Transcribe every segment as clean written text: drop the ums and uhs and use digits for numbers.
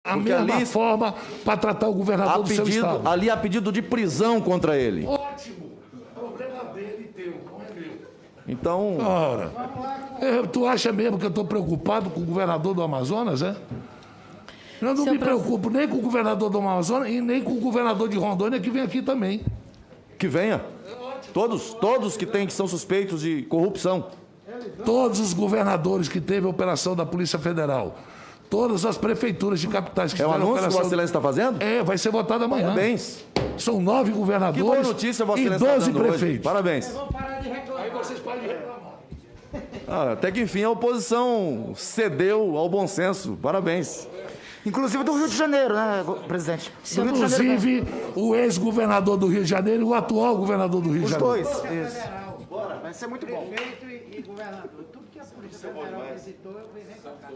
A Porque mesma ali, forma para tratar o governador do seu estado. ali há pedido de prisão contra ele. Ótimo. Problema dele e teu, não é meu. Então, Ora, tu acha mesmo que eu estou preocupado com o governador do Amazonas, é? Eu não me preocupo nem com o governador do Amazonas e nem com o governador de Rondônia, que vem aqui também. que venha. Todos que são suspeitos de corrupção. Todos os governadores que teve a operação da Polícia Federal, todas as prefeituras de capitais que É um tiveram a anúncio que operação... Vossa Excelência está fazendo? É, vai ser votado amanhã. Parabéns. São 9 Que governadores boa notícia Vossa e Excelência 12 está dando hoje. prefeitos. Parabéns. Aí vocês podem reclamar. Até que enfim a oposição cedeu ao bom senso. Parabéns. Inclusive do Rio de Janeiro, né, presidente? Do Rio de Janeiro, Inclusive, o ex-governador do Rio de Janeiro e o atual governador do Rio de os Janeiro. dois. Isso. Vai ser muito bom. Prefeito e governador. Tudo que a Polícia Federal visitou, eu vim pra cá.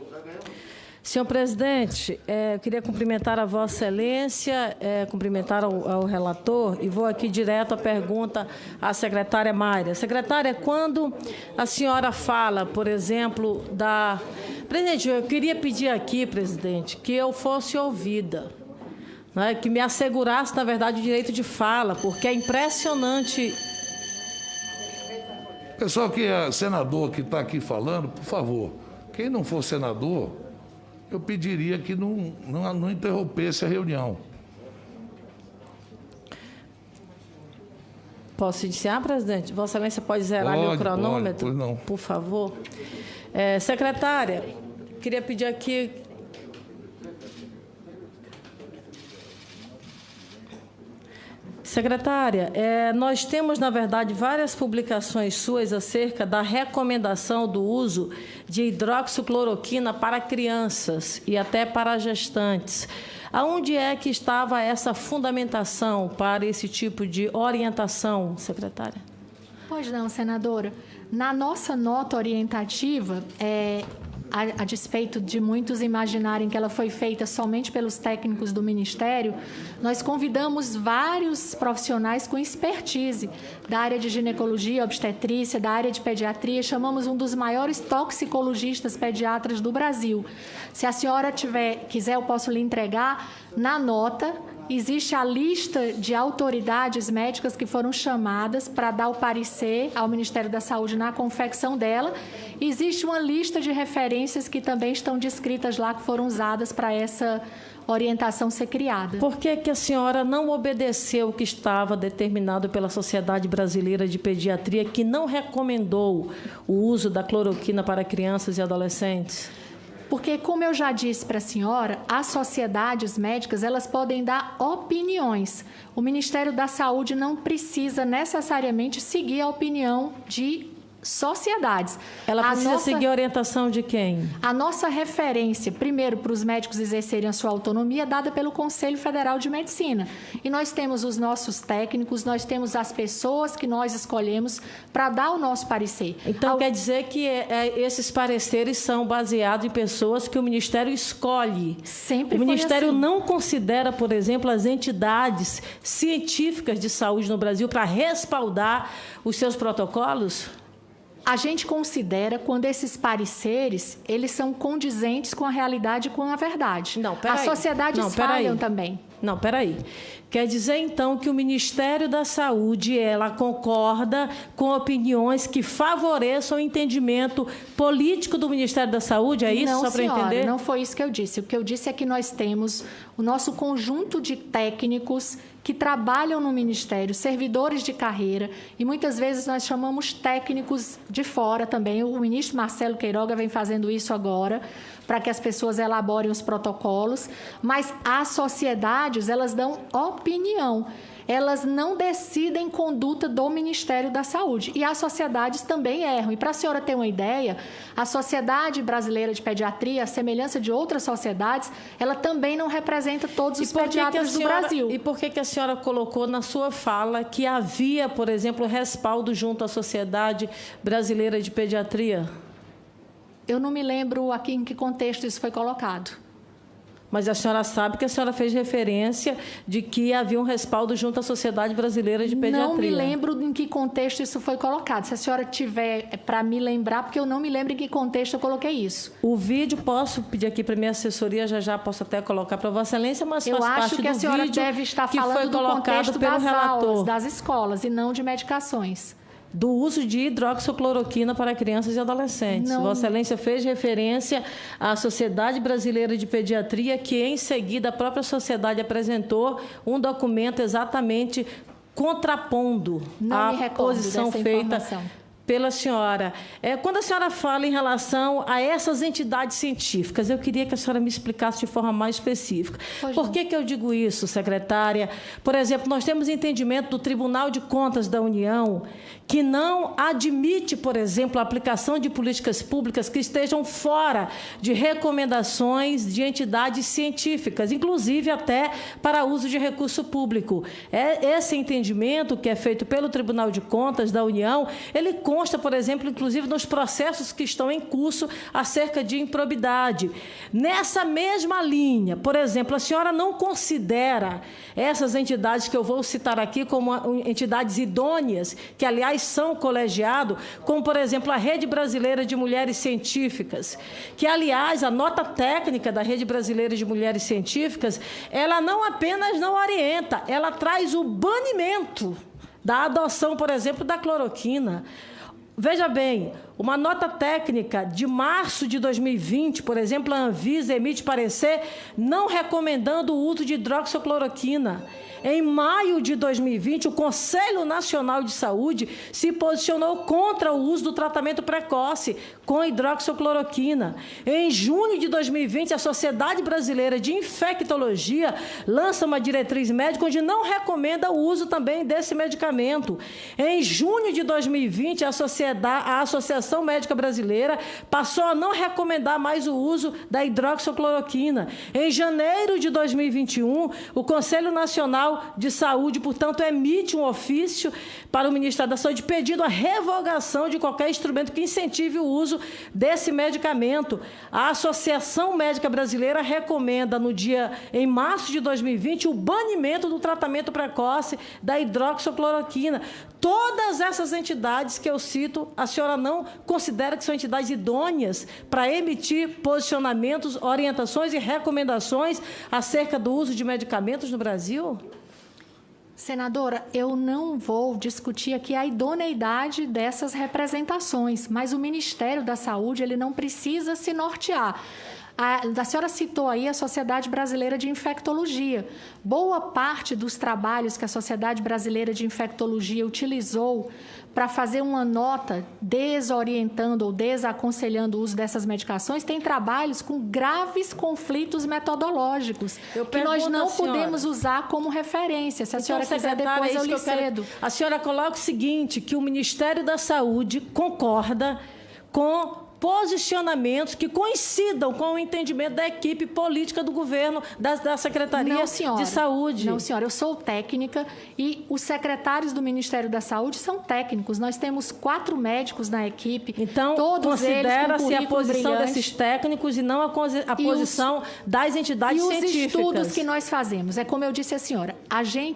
Senhor presidente, eu queria cumprimentar a Vossa Excelência, cumprimentar ao relator e vou aqui direto à pergunta à secretária Mayra. Secretária, quando a senhora fala, por exemplo, da... Presidente, eu queria pedir aqui, presidente, que eu fosse ouvida, né, que me assegurasse, na verdade, o direito de fala, porque é impressionante... Pessoal que é senador que está aqui falando, por favor, quem não for senador, eu pediria que não interrompesse a reunião. Posso iniciar, presidente? Vossa Excelência pode zerar meu cronômetro? Pois não. Por favor. Secretária, queria pedir aqui... Secretária, nós temos, na verdade, várias publicações suas acerca da recomendação do uso de hidroxicloroquina para crianças e até para gestantes. Aonde é que estava essa fundamentação para esse tipo de orientação, secretária? Pois não, senadora. Na nossa nota orientativa, a despeito de muitos imaginarem que ela foi feita somente pelos técnicos do Ministério, nós convidamos vários profissionais com expertise da área de ginecologia, obstetrícia, da área de pediatria. Chamamos um dos maiores toxicologistas pediatras do Brasil. Se a senhora quiser, eu posso lhe entregar na nota. Existe a lista de autoridades médicas que foram chamadas para dar o parecer ao Ministério da Saúde na confecção dela. Existe uma lista de referências que também estão descritas lá, que foram usadas para essa orientação ser criada. Por que a senhora não obedeceu o que estava determinado pela Sociedade Brasileira de Pediatria, que não recomendou o uso da cloroquina para crianças e adolescentes? Porque, como eu já disse para a senhora, as sociedades médicas elas podem dar opiniões. O Ministério da Saúde não precisa necessariamente seguir a opinião de sociedades. Ela precisa seguir a orientação de quem? A nossa referência, primeiro, para os médicos exercerem a sua autonomia, é dada pelo Conselho Federal de Medicina. E nós temos os nossos técnicos, nós temos as pessoas que nós escolhemos para dar o nosso parecer. Então, quer dizer que esses pareceres são baseados em pessoas que o Ministério escolhe. Sempre o Ministério assim. não considera, por exemplo, as entidades científicas de saúde no Brasil para respaldar os seus protocolos? A gente considera quando esses pareceres, eles são condizentes com a realidade e com a verdade. Não, peraí. As sociedades falham também. Não, peraí. Quer dizer, então, que o Ministério da Saúde, ela concorda com opiniões que favoreçam o entendimento político do Ministério da Saúde? É isso, não, só para entender? Não foi isso que eu disse. O que eu disse é que nós temos o nosso conjunto de técnicos que trabalham no Ministério, servidores de carreira, e muitas vezes nós chamamos técnicos de fora também. O ministro Marcelo Queiroga vem fazendo isso agora, para que as pessoas elaborem os protocolos, mas as sociedades, elas dão opinião. Elas não decidem conduta do Ministério da Saúde. E as sociedades também erram. E para a senhora ter uma ideia, a Sociedade Brasileira de Pediatria, à semelhança de outras sociedades, ela também não representa todos os pediatras do Brasil. E por que a senhora colocou na sua fala que havia, por exemplo, respaldo junto à Sociedade Brasileira de Pediatria? Eu não me lembro aqui em que contexto isso foi colocado. Mas a senhora sabe que a senhora fez referência de que havia um respaldo junto à Sociedade Brasileira de Pediatria. Não me lembro em que contexto isso foi colocado. Se a senhora tiver para me lembrar, porque eu não me lembro em que contexto eu coloquei isso. O vídeo, posso pedir aqui para minha assessoria, já posso até colocar para Vossa Excelência, mas eu faz parte acho que a senhora deve estar falando do contexto das aulas, das escolas, e não de medicações. Do uso de hidroxicloroquina para crianças e adolescentes. Não. Vossa Excelência fez referência à Sociedade Brasileira de Pediatria, que em seguida a própria sociedade apresentou um documento exatamente contrapondo a posição feita pela senhora. Quando a senhora fala em relação a essas entidades científicas, eu queria que a senhora me explicasse de forma mais específica. Por que eu digo isso, secretária? Por exemplo, nós temos entendimento do Tribunal de Contas da União que não admite, por exemplo, a aplicação de políticas públicas que estejam fora de recomendações de entidades científicas, inclusive até para uso de recurso público. Esse entendimento que é feito pelo Tribunal de Contas da União, ele consta, por exemplo, inclusive nos processos que estão em curso acerca de improbidade. Nessa mesma linha, por exemplo, a senhora não considera essas entidades que eu vou citar aqui como entidades idôneas, que, aliás, são colegiado, como, por exemplo, a Rede Brasileira de Mulheres Científicas, que, aliás, a nota técnica da Rede Brasileira de Mulheres Científicas, ela não apenas não orienta, ela traz o banimento da adoção, por exemplo, da cloroquina. Veja bem, uma nota técnica de março de 2020, por exemplo, a Anvisa emite parecer não recomendando o uso de hidroxicloroquina. Em maio de 2020, o Conselho Nacional de Saúde se posicionou contra o uso do tratamento precoce com hidroxicloroquina. Em junho de 2020, a Sociedade Brasileira de Infectologia lança uma diretriz médica onde não recomenda o uso também desse medicamento. Em junho de 2020, a Associação Médica Brasileira passou a não recomendar mais o uso da hidroxicloroquina. Em janeiro de 2021, o Conselho Nacional de Saúde, portanto, emite um ofício para o Ministério da Saúde pedindo a revogação de qualquer instrumento que incentive o uso desse medicamento. A Associação Médica Brasileira recomenda, em março de 2020, o banimento do tratamento precoce da hidroxicloroquina. Todas essas entidades que eu cito, a senhora não considera que são entidades idôneas para emitir posicionamentos, orientações e recomendações acerca do uso de medicamentos no Brasil? Senadora, eu não vou discutir aqui a idoneidade dessas representações, mas o Ministério da Saúde ele não precisa se nortear. A senhora citou aí a Sociedade Brasileira de Infectologia. Boa parte dos trabalhos que a Sociedade Brasileira de Infectologia utilizou para fazer uma nota desorientando ou desaconselhando o uso dessas medicações tem trabalhos com graves conflitos metodológicos que nós não podemos usar como referência. Se a senhora quiser, depois eu lhe cedo. A senhora coloca o seguinte, que o Ministério da Saúde concorda com posicionamentos que coincidam com o entendimento da equipe política do governo, da Secretaria de Saúde. Não, senhora, eu sou técnica e os secretários do Ministério da Saúde são técnicos. Nós temos 4 médicos na equipe. Então, considera-se a posição desses técnicos e não a posição das entidades científicas. E os estudos que nós fazemos, como eu disse à senhora,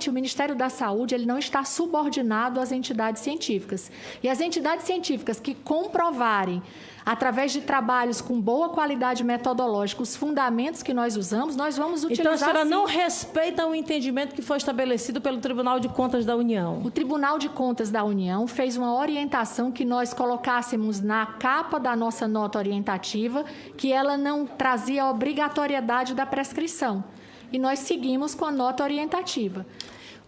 o Ministério da Saúde ele não está subordinado às entidades científicas. E as entidades científicas que comprovarem através de trabalhos com boa qualidade metodológica, os fundamentos que nós usamos, nós vamos utilizar. Então, a senhora sim. não respeita o entendimento que foi estabelecido pelo Tribunal de Contas da União? O Tribunal de Contas da União fez uma orientação que nós colocássemos na capa da nossa nota orientativa, que ela não trazia a obrigatoriedade da prescrição. E nós seguimos com a nota orientativa.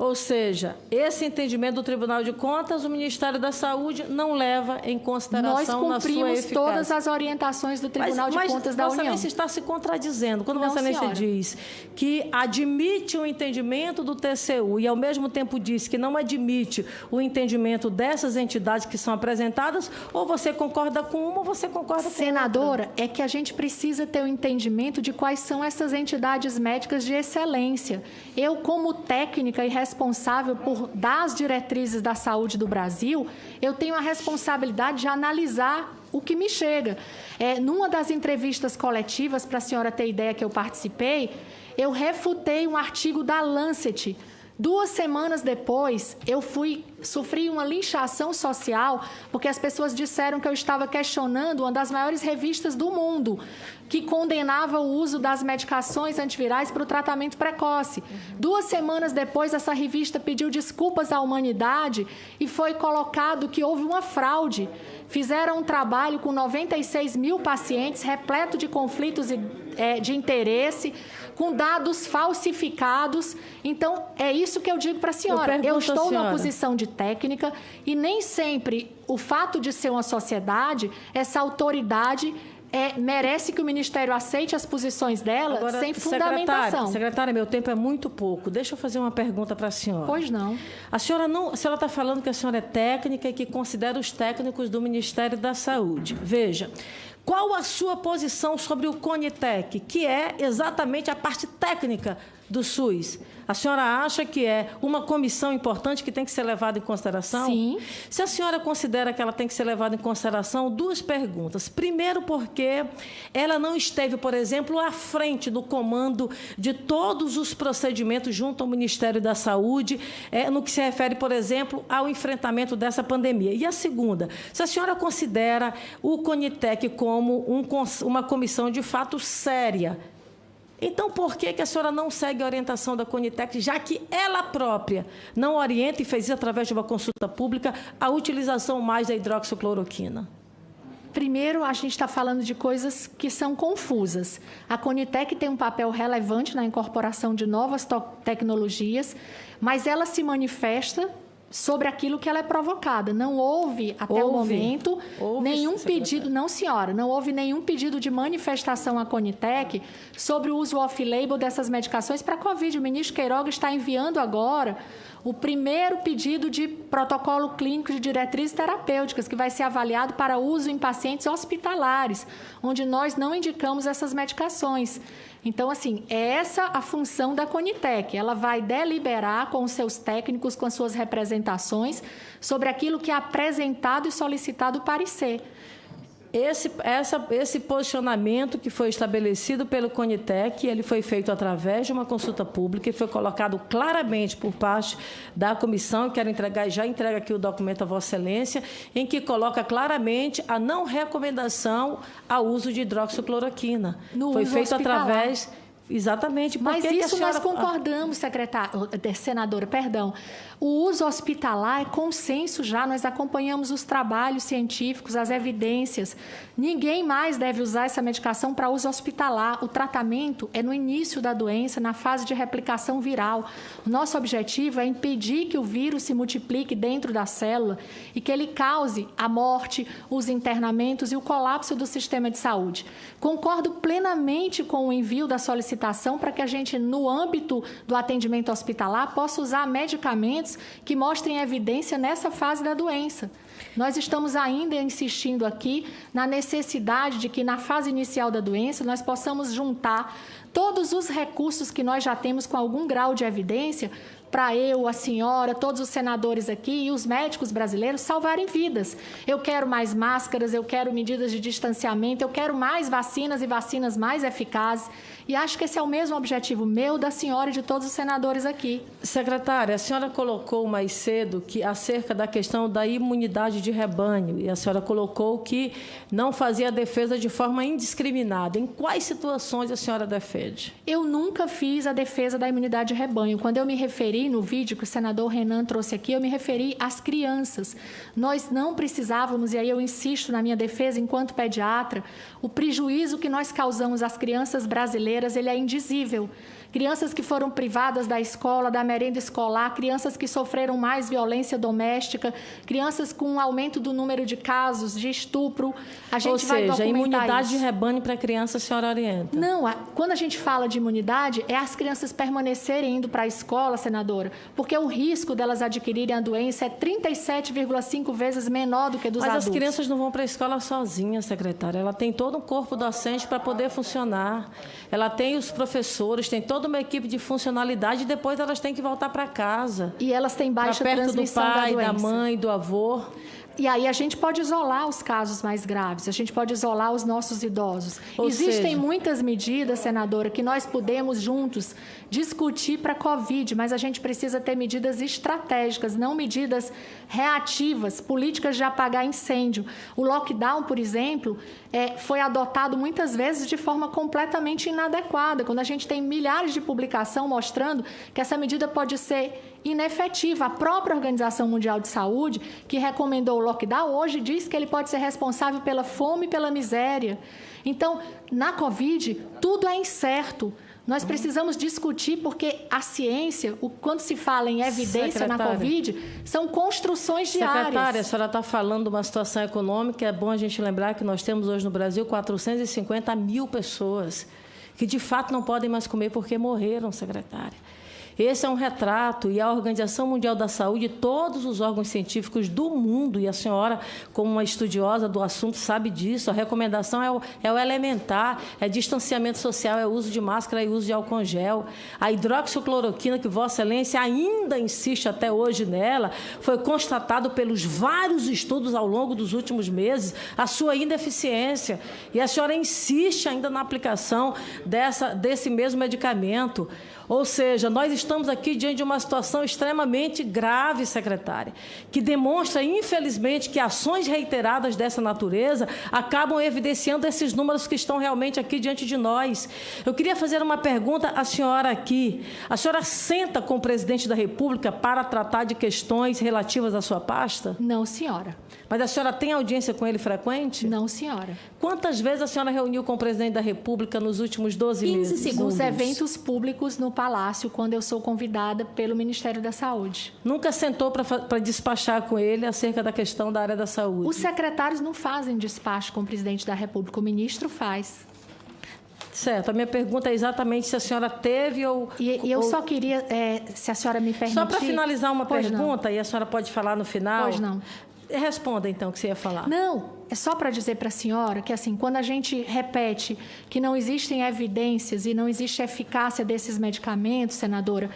Ou seja, esse entendimento do Tribunal de Contas, o Ministério da Saúde não leva em consideração na sua eficácia. Nós cumprimos todas as orientações do Tribunal de Contas da União. Vossa Excelência está se contradizendo. Quando Vossa Excelência diz que admite o entendimento do TCU e, ao mesmo tempo, diz que não admite o entendimento dessas entidades que são apresentadas, ou você concorda com uma ou você concorda com outra? Senadora, é que a gente precisa ter o entendimento de quais são essas entidades médicas de excelência. Eu, como técnica e responsável por dar as diretrizes da saúde do Brasil, eu tenho a responsabilidade de analisar o que me chega. Numa das entrevistas coletivas, para a senhora ter ideia que eu participei, eu refutei um artigo da Lancet. 2 semanas depois, eu sofri uma linchação social, porque as pessoas disseram que eu estava questionando uma das maiores revistas do mundo, que condenava o uso das medicações antivirais para o tratamento precoce. 2 semanas depois, essa revista pediu desculpas à humanidade e foi colocado que houve uma fraude. Fizeram um trabalho com 96 mil pacientes, repleto de conflitos de interesse, com dados falsificados. Então, é isso que eu digo para a senhora. Eu estou numa posição de técnica e nem sempre o fato de ser uma sociedade, essa autoridade merece que o Ministério aceite as posições dela. Agora, sem fundamentação. Secretária, meu tempo é muito pouco. Deixa eu fazer uma pergunta para a senhora. Pois não. A senhora está falando que a senhora é técnica e que considera os técnicos do Ministério da Saúde. Veja, qual a sua posição sobre o CONITEC, que é exatamente a parte técnica do SUS? A senhora acha que é uma comissão importante que tem que ser levada em consideração? Sim. Se a senhora considera que ela tem que ser levada em consideração, 2 perguntas. Primeiro, porque ela não esteve, por exemplo, à frente do comando de todos os procedimentos junto ao Ministério da Saúde, no que se refere, por exemplo, ao enfrentamento dessa pandemia. E a segunda, se a senhora considera o CONITEC como uma comissão de fato séria, então, por que a senhora não segue a orientação da CONITEC, já que ela própria não orienta e fez isso através de uma consulta pública a utilização mais da hidroxicloroquina? Primeiro, a gente está falando de coisas que são confusas. A CONITEC tem um papel relevante na incorporação de novas tecnologias, mas ela se manifesta sobre aquilo que ela é provocada. Não houve, até o momento, nenhum pedido... Não, senhora, não houve nenhum pedido de manifestação à CONITEC sobre o uso off-label dessas medicações para a Covid. O ministro Queiroga está enviando agora o primeiro pedido de protocolo clínico de diretrizes terapêuticas, que vai ser avaliado para uso em pacientes hospitalares, onde nós não indicamos essas medicações. Então, assim, é essa a função da CONITEC. Ela vai deliberar com os seus técnicos, com as suas representações, sobre aquilo que é apresentado e solicitado o parecer. Esse posicionamento que foi estabelecido pelo CONITEC, ele foi feito através de uma consulta pública e foi colocado claramente por parte da comissão, eu quero entregar, e já entrego aqui o documento a Vossa Excelência, em que coloca claramente a não recomendação ao uso de hidroxicloroquina. Foi feito através... Exatamente. Mas isso nós concordamos, senadora, perdão. O uso hospitalar é consenso já, nós acompanhamos os trabalhos científicos, as evidências. Ninguém mais deve usar essa medicação para uso hospitalar. O tratamento é no início da doença, na fase de replicação viral. O nosso objetivo é impedir que o vírus se multiplique dentro da célula e que ele cause a morte, os internamentos e o colapso do sistema de saúde. Concordo plenamente com o envio da solicitação para que a gente, no âmbito do atendimento hospitalar, possa usar medicamentos que mostrem evidência nessa fase da doença. Nós estamos ainda insistindo aqui na necessidade de que, na fase inicial da doença, nós possamos juntar todos os recursos que nós já temos com algum grau de evidência para eu, a senhora, todos os senadores aqui e os médicos brasileiros salvarem vidas. Eu quero mais máscaras, eu quero medidas de distanciamento, eu quero mais vacinas e vacinas mais eficazes. E acho que esse é o mesmo objetivo meu, da senhora e de todos os senadores aqui. Secretária, a senhora colocou mais cedo que acerca da questão da imunidade de rebanho, e a senhora colocou que não fazia a defesa de forma indiscriminada. Em quais situações a senhora defende? Eu nunca fiz a defesa da imunidade de rebanho. Quando eu me referi no vídeo que o senador Renan trouxe aqui, eu me referi às crianças. Nós não precisávamos, e aí eu insisto na minha defesa enquanto pediatra, o prejuízo que nós causamos às crianças brasileiras, ele é indizível. Crianças que foram privadas da escola, da merenda escolar, crianças que sofreram mais violência doméstica, crianças com um aumento do número de casos de estupro. A gente vai documentar isso. Ou seja, a imunidade de rebanho para a criança, a senhora orienta? Não, quando a gente fala de imunidade, é as crianças permanecerem indo para a escola, senadora, porque o risco delas adquirirem a doença é 37,5 vezes menor do que dos adultos. Mas as crianças não vão para a escola sozinhas, secretária. Ela tem todo um corpo docente para poder funcionar. Ela tem os professores, tem toda uma equipe de funcionalidade e depois elas têm que voltar para casa. E elas têm baixa transmissão da doença. Perto do pai, da mãe, do avô. E aí a gente pode isolar os casos mais graves, a gente pode isolar os nossos idosos. Existem muitas medidas, senadora, que nós podemos juntos discutir para a Covid, mas a gente precisa ter medidas estratégicas, não medidas reativas, políticas de apagar incêndio. O lockdown, por exemplo, foi adotado muitas vezes de forma completamente inadequada, quando a gente tem milhares de publicações mostrando que essa medida pode ser inefetiva. A própria Organização Mundial de Saúde, que recomendou o lockdown, hoje diz que ele pode ser responsável pela fome e pela miséria. Então, na Covid, tudo é incerto. Nós precisamos discutir, porque a ciência, quando se fala em evidência na Covid, são construções diárias. Secretária, a senhora está falando de uma situação econômica, é bom a gente lembrar que nós temos hoje no Brasil 450 mil pessoas que, de fato, não podem mais comer porque morreram, secretária. Esse é um retrato, e a Organização Mundial da Saúde, todos os órgãos científicos do mundo, e a senhora, como uma estudiosa do assunto, sabe disso, a recomendação é o elementar, é distanciamento social, é o uso de máscara e uso de álcool gel. A hidroxicloroquina, que Vossa Excelência ainda insiste até hoje nela, foi constatado pelos vários estudos ao longo dos últimos meses a sua ineficiência. E a senhora insiste ainda na aplicação desse mesmo medicamento. Ou seja, nós estamos aqui diante de uma situação extremamente grave, secretária, que demonstra, infelizmente, que ações reiteradas dessa natureza acabam evidenciando esses números que estão realmente aqui diante de nós. Eu queria fazer uma pergunta à senhora aqui. A senhora senta com o presidente da República para tratar de questões relativas à sua pasta? Não, senhora. Mas a senhora tem audiência com ele frequente? Não, senhora. Quantas vezes a senhora reuniu com o presidente da República nos últimos 12 meses? 15 segundos. Nos eventos públicos no Palácio, quando eu sou convidada pelo Ministério da Saúde. Nunca sentou para despachar com ele acerca da questão da área da saúde? Os secretários não fazem despacho com o presidente da República, o ministro faz. Certo. A minha pergunta é exatamente se a senhora teve ou... E eu só queria, se a senhora me permitir... Só para finalizar uma pergunta, e a senhora pode falar no final... Pois não. Responda, então, o que você ia falar. Não, é só para dizer para a senhora que, assim, quando a gente repete que não existem evidências e não existe eficácia desses medicamentos, senadora,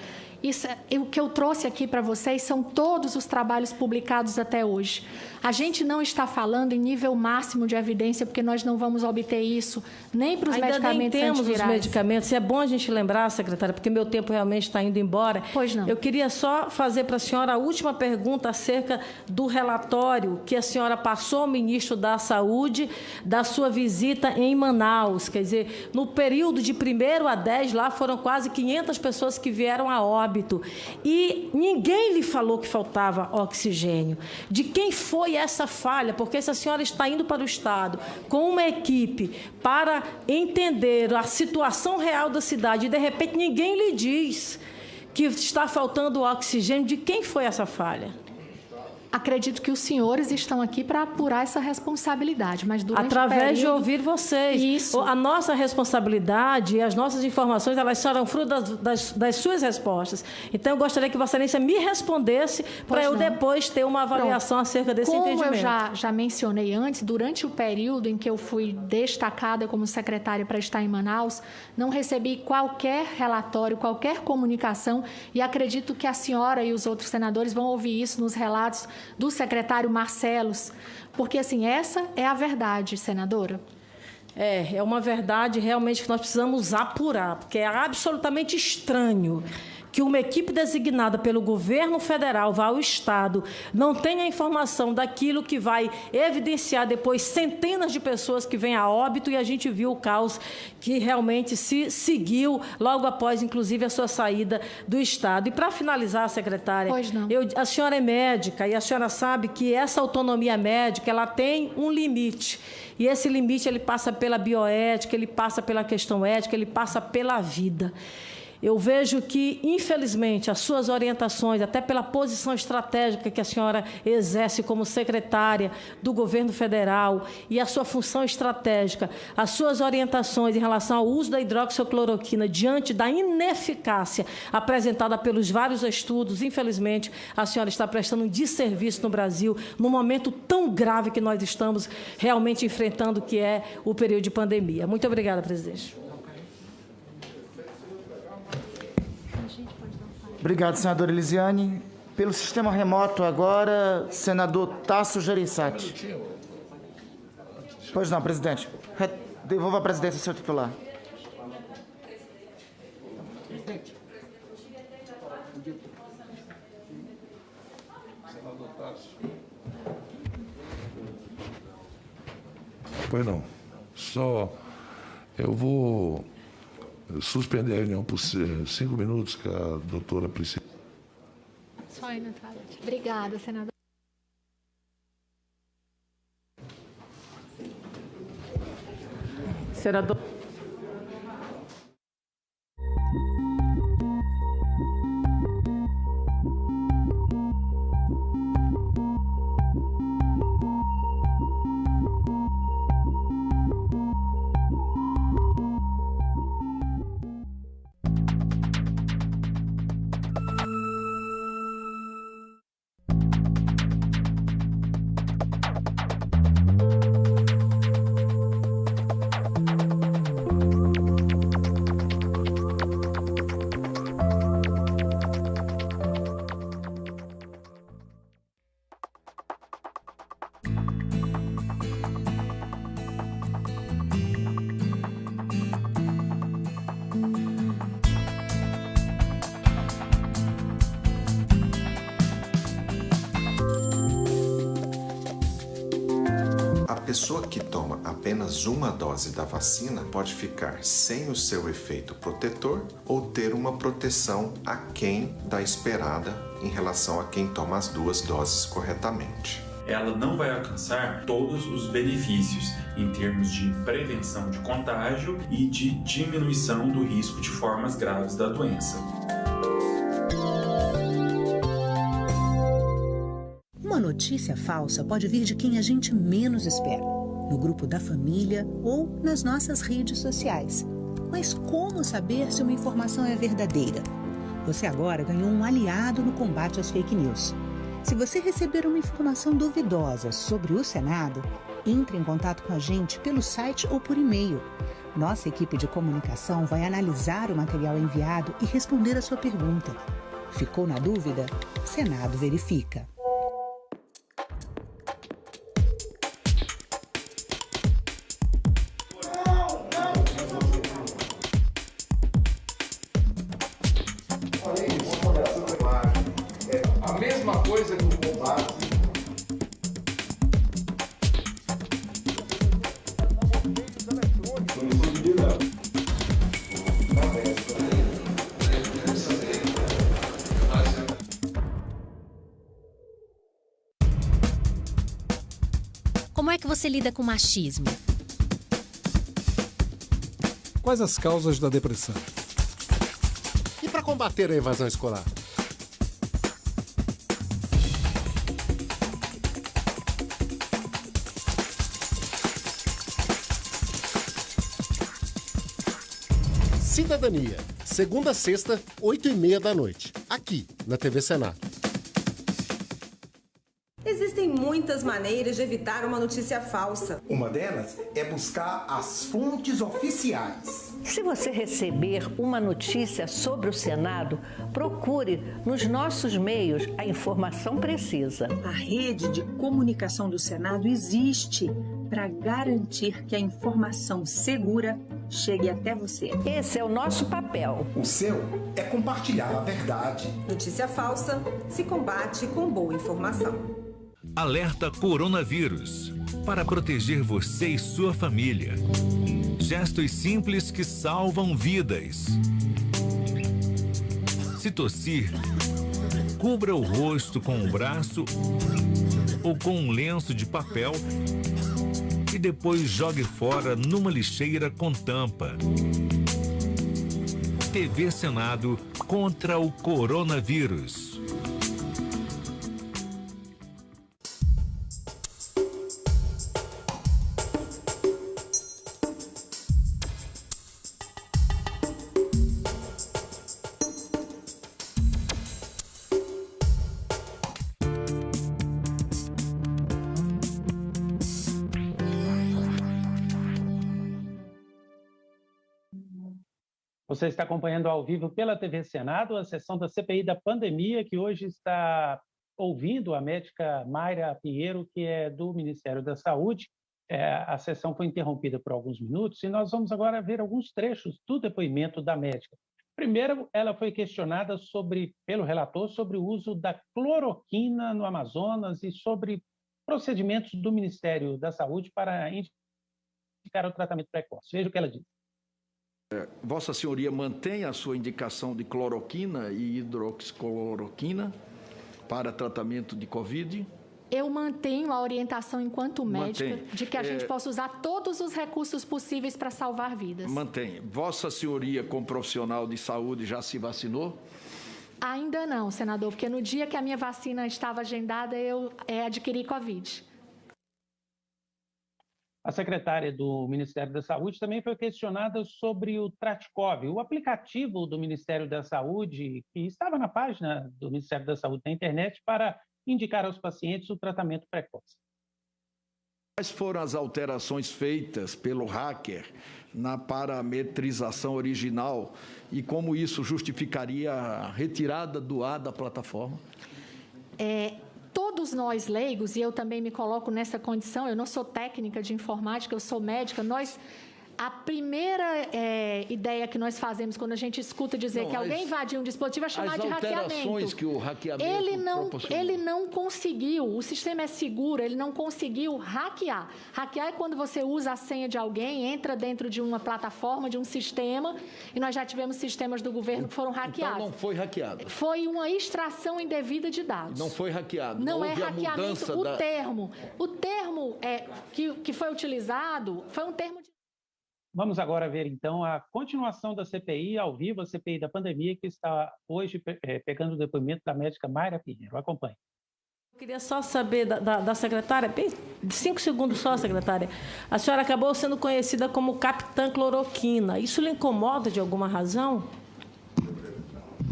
o que eu trouxe aqui para vocês são todos os trabalhos publicados até hoje. A gente não está falando em nível máximo de evidência, porque nós não vamos obter isso nem para os medicamentos antivirais. Ainda nem temos os medicamentos. E é bom a gente lembrar, secretária, porque meu tempo realmente está indo embora. Pois não. Eu queria só fazer para a senhora a última pergunta acerca do relatório que a senhora passou ao ministro da Saúde da sua visita em Manaus. Quer dizer, no período de 1º a 10, lá foram quase 500 pessoas que vieram a óbito. E ninguém lhe falou que faltava oxigênio. De quem foi essa falha? Porque se a senhora está indo para o Estado com uma equipe para entender a situação real da cidade e, de repente, ninguém lhe diz que está faltando oxigênio, de quem foi essa falha? Acredito que os senhores estão aqui para apurar essa responsabilidade, mas durante através de ouvir vocês. Isso. A nossa responsabilidade e as nossas informações, elas serão fruto das suas respostas. Então, eu gostaria que Vossa Excelência me respondesse para eu depois ter uma avaliação acerca desse entendimento. Como eu já mencionei antes, durante o período em que eu fui destacada como secretária para estar em Manaus, não recebi qualquer relatório, qualquer comunicação, e acredito que a senhora e os outros senadores vão ouvir isso nos relatos do secretário Marcelos, porque, assim, essa é a verdade, senadora. É uma verdade realmente que nós precisamos apurar, porque é absolutamente estranho que uma equipe designada pelo governo federal vá ao Estado, não tenha informação daquilo que vai evidenciar depois centenas de pessoas que vêm a óbito, e a gente viu o caos que realmente se seguiu logo após, inclusive, a sua saída do Estado. E, para finalizar, secretária, a senhora é médica e a senhora sabe que essa autonomia médica ela tem um limite. E esse limite ele passa pela bioética, ele passa pela questão ética, ele passa pela vida. Eu vejo que, infelizmente, as suas orientações, até pela posição estratégica que a senhora exerce como secretária do governo federal e a sua função estratégica, as suas orientações em relação ao uso da hidroxicloroquina diante da ineficácia apresentada pelos vários estudos, infelizmente, a senhora está prestando um desserviço no Brasil, num momento tão grave que nós estamos realmente enfrentando, que é o período de pandemia. Muito obrigada, presidente. Obrigado, senadora Elisiane. Pelo sistema remoto agora, senador Tasso Gereissati. Pois não, presidente. Devolva a presidência, senhor titular. Pois não. Só eu vou suspender a reunião por 5 minutos, que a doutora precisa. Só aí, Natália. Obrigada, senador. Senador. A pessoa que toma apenas uma dose da vacina pode ficar sem o seu efeito protetor ou ter uma proteção aquém da esperada em relação a quem toma as 2 doses corretamente. Ela não vai alcançar todos os benefícios em termos de prevenção de contágio e de diminuição do risco de formas graves da doença. Uma notícia falsa pode vir de quem a gente menos espera, no grupo da família ou nas nossas redes sociais. Mas como saber se uma informação é verdadeira? Você agora ganhou um aliado no combate às fake news. Se você receber uma informação duvidosa sobre o Senado, entre em contato com a gente pelo site ou por e-mail. Nossa equipe de comunicação vai analisar o material enviado e responder a sua pergunta. Ficou na dúvida? Senado verifica. A mesma coisa que o combate. Como é que você lida com machismo? Quais as causas da depressão? E para combater a evasão escolar? Cidadania, segunda a sexta, 8h30 da noite, aqui na TV Senado. Existem muitas maneiras de evitar uma notícia falsa. Uma delas é buscar as fontes oficiais. Se você receber uma notícia sobre o Senado, procure nos nossos meios a informação precisa. A rede de comunicação do Senado existe para garantir que a informação segura chegue até você. Esse é o nosso papel. O seu é compartilhar a verdade. Notícia falsa se combate com boa informação. Alerta Coronavírus, para proteger você e sua família. Gestos simples que salvam vidas. Se tossir, cubra o rosto com um braço ou com um lenço de papel e depois jogue fora numa lixeira com tampa. TV Senado contra o coronavírus. Você está acompanhando ao vivo pela TV Senado a sessão da CPI da pandemia, que hoje está ouvindo a médica Mayra Pinheiro, que é do Ministério da Saúde. A sessão foi interrompida por alguns minutos e nós vamos agora ver alguns trechos do depoimento da médica. Primeiro, ela foi questionada pelo relator sobre o uso da cloroquina no Amazonas e sobre procedimentos do Ministério da Saúde para indicar o tratamento precoce. Veja o que ela diz. Vossa Senhoria mantém a sua indicação de cloroquina e hidroxicloroquina para tratamento de Covid? Eu mantenho a orientação enquanto médica de que a gente possa usar todos os recursos possíveis para salvar vidas. Mantém. Vossa Senhoria, como profissional de saúde, já se vacinou? Ainda não, senador, porque no dia que a minha vacina estava agendada, eu adquiri Covid. A secretária do Ministério da Saúde também foi questionada sobre o Tratkov, o aplicativo do Ministério da Saúde, que estava na página do Ministério da Saúde na internet para indicar aos pacientes o tratamento precoce. Quais foram as alterações feitas pelo hacker na parametrização original e como isso justificaria a retirada do ar da plataforma? Todos nós leigos, e eu também me coloco nessa condição, eu não sou técnica de informática, eu sou médica, a primeira ideia que nós fazemos quando a gente escuta dizer que alguém invadiu um dispositivo é chamar de hackeamento. As alterações que o hackeamento ele não conseguiu, o sistema é seguro, ele não conseguiu hackear. Hackear é quando você usa a senha de alguém, entra dentro de uma plataforma, de um sistema, e nós já tivemos sistemas do governo que foram hackeados. Então não foi hackeado. Foi uma extração indevida de dados. Não foi hackeado. Não é hackeamento. O termo que foi utilizado foi um termo de... Vamos agora ver, então, a continuação da CPI ao vivo, a CPI da pandemia, que está hoje pegando o depoimento da médica Mayra Pinheiro. Acompanhe. Eu queria só saber da secretária, 5 segundos só, secretária. A senhora acabou sendo conhecida como Capitã Cloroquina. Isso lhe incomoda de alguma razão?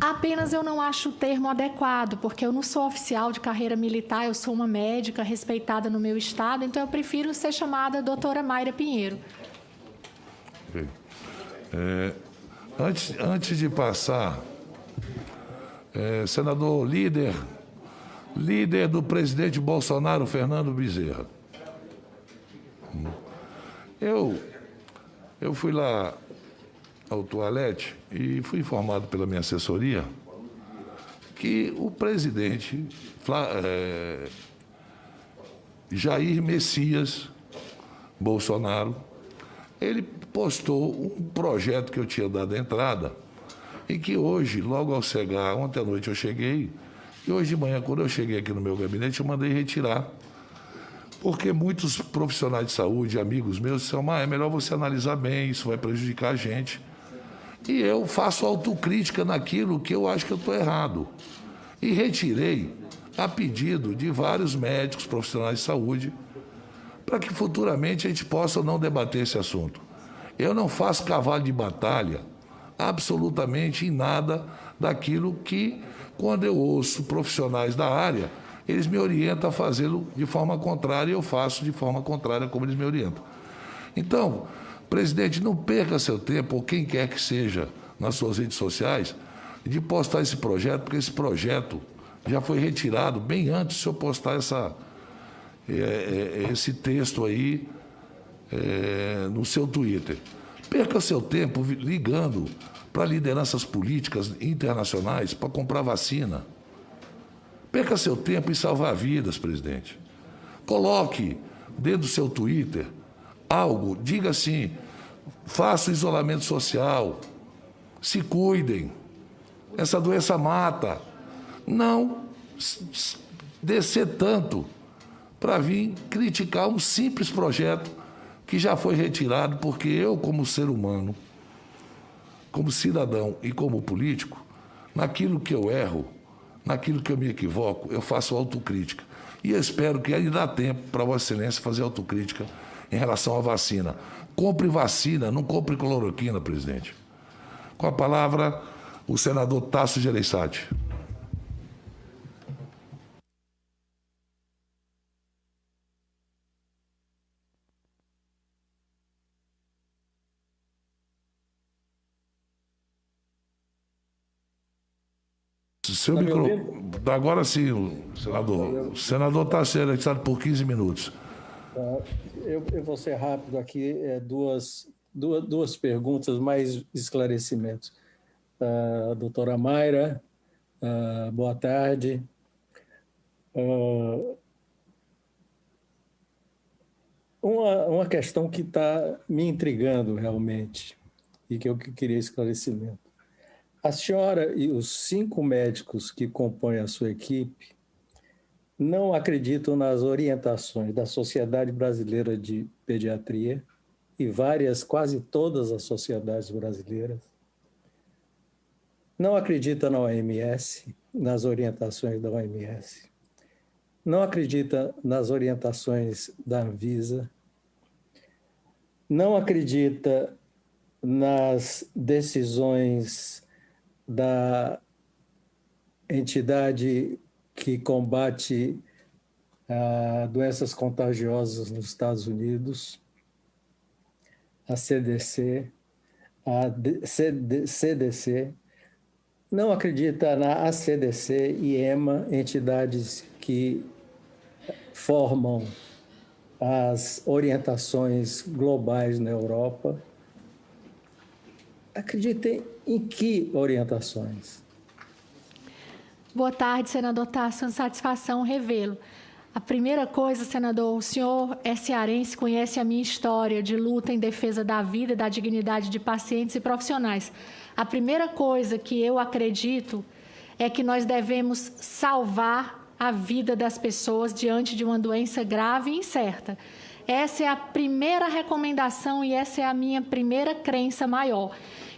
Apenas eu não acho o termo adequado, porque eu não sou oficial de carreira militar, eu sou uma médica respeitada no meu estado, então eu prefiro ser chamada doutora Mayra Pinheiro. Antes de passar, senador líder do presidente Bolsonaro, Fernando Bezerra. Eu fui lá ao toalete e fui informado pela minha assessoria que o presidente Jair Messias Bolsonaro, ele postou um projeto que eu tinha dado entrada e que hoje, logo ao chegar, ontem à noite eu cheguei, e hoje de manhã, quando eu cheguei aqui no meu gabinete, eu mandei retirar, porque muitos profissionais de saúde, amigos meus, disseram, é melhor você analisar bem, isso vai prejudicar a gente. E eu faço autocrítica naquilo que eu acho que eu estou errado. E retirei a pedido de vários médicos, profissionais de saúde, para que futuramente a gente possa não debater esse assunto. Eu não faço cavalo de batalha absolutamente em nada daquilo que, quando eu ouço profissionais da área, eles me orientam a fazê-lo de forma contrária e eu faço de forma contrária como eles me orientam. Então, presidente, não perca seu tempo, ou quem quer que seja, nas suas redes sociais, de postar esse projeto, porque esse projeto já foi retirado bem antes de eu postar esse texto aí no seu Twitter. Perca seu tempo ligando para lideranças políticas internacionais para comprar vacina. Perca seu tempo em salvar vidas, presidente. Coloque dentro do seu Twitter algo, diga assim, faça o isolamento social, se cuidem, essa doença mata. Não descer tanto para vir criticar um simples projeto que já foi retirado, porque eu, como ser humano, como cidadão e como político, naquilo que eu erro, naquilo que eu me equivoco, eu faço autocrítica. E eu espero que ainda dá tempo para Vossa Excelência fazer autocrítica em relação à vacina. Compre vacina, não compre cloroquina, presidente. Com a palavra, o senador Tasso Gereissati. Seu Agora sim, senador. O senador está selecionado por 15 minutos. Eu vou ser rápido aqui. Duas perguntas, mais esclarecimentos. Doutora Mayra, boa tarde. Uma questão que está me intrigando realmente e que eu queria esclarecimento. A senhora e os 5 médicos que compõem a sua equipe não acreditam nas orientações da Sociedade Brasileira de Pediatria e quase todas as sociedades brasileiras. Não acredita na OMS, nas orientações da OMS. Não acredita nas orientações da Anvisa. Não acredita nas decisões da entidade que combate doenças contagiosas nos Estados Unidos, a CDC, CDC, não acredita na ACDC e EMA, entidades que formam as orientações globais na Europa. Acreditem em que orientações? Boa tarde, senador Tasso. Satisfação revê-lo. A primeira coisa, senador, o senhor é cearense, conhece a minha história de luta em defesa da vida e da dignidade de pacientes e profissionais. A primeira coisa que eu acredito é que nós devemos salvar a vida das pessoas diante de uma doença grave e incerta. Essa é a primeira recomendação e essa é a minha primeira crença maior.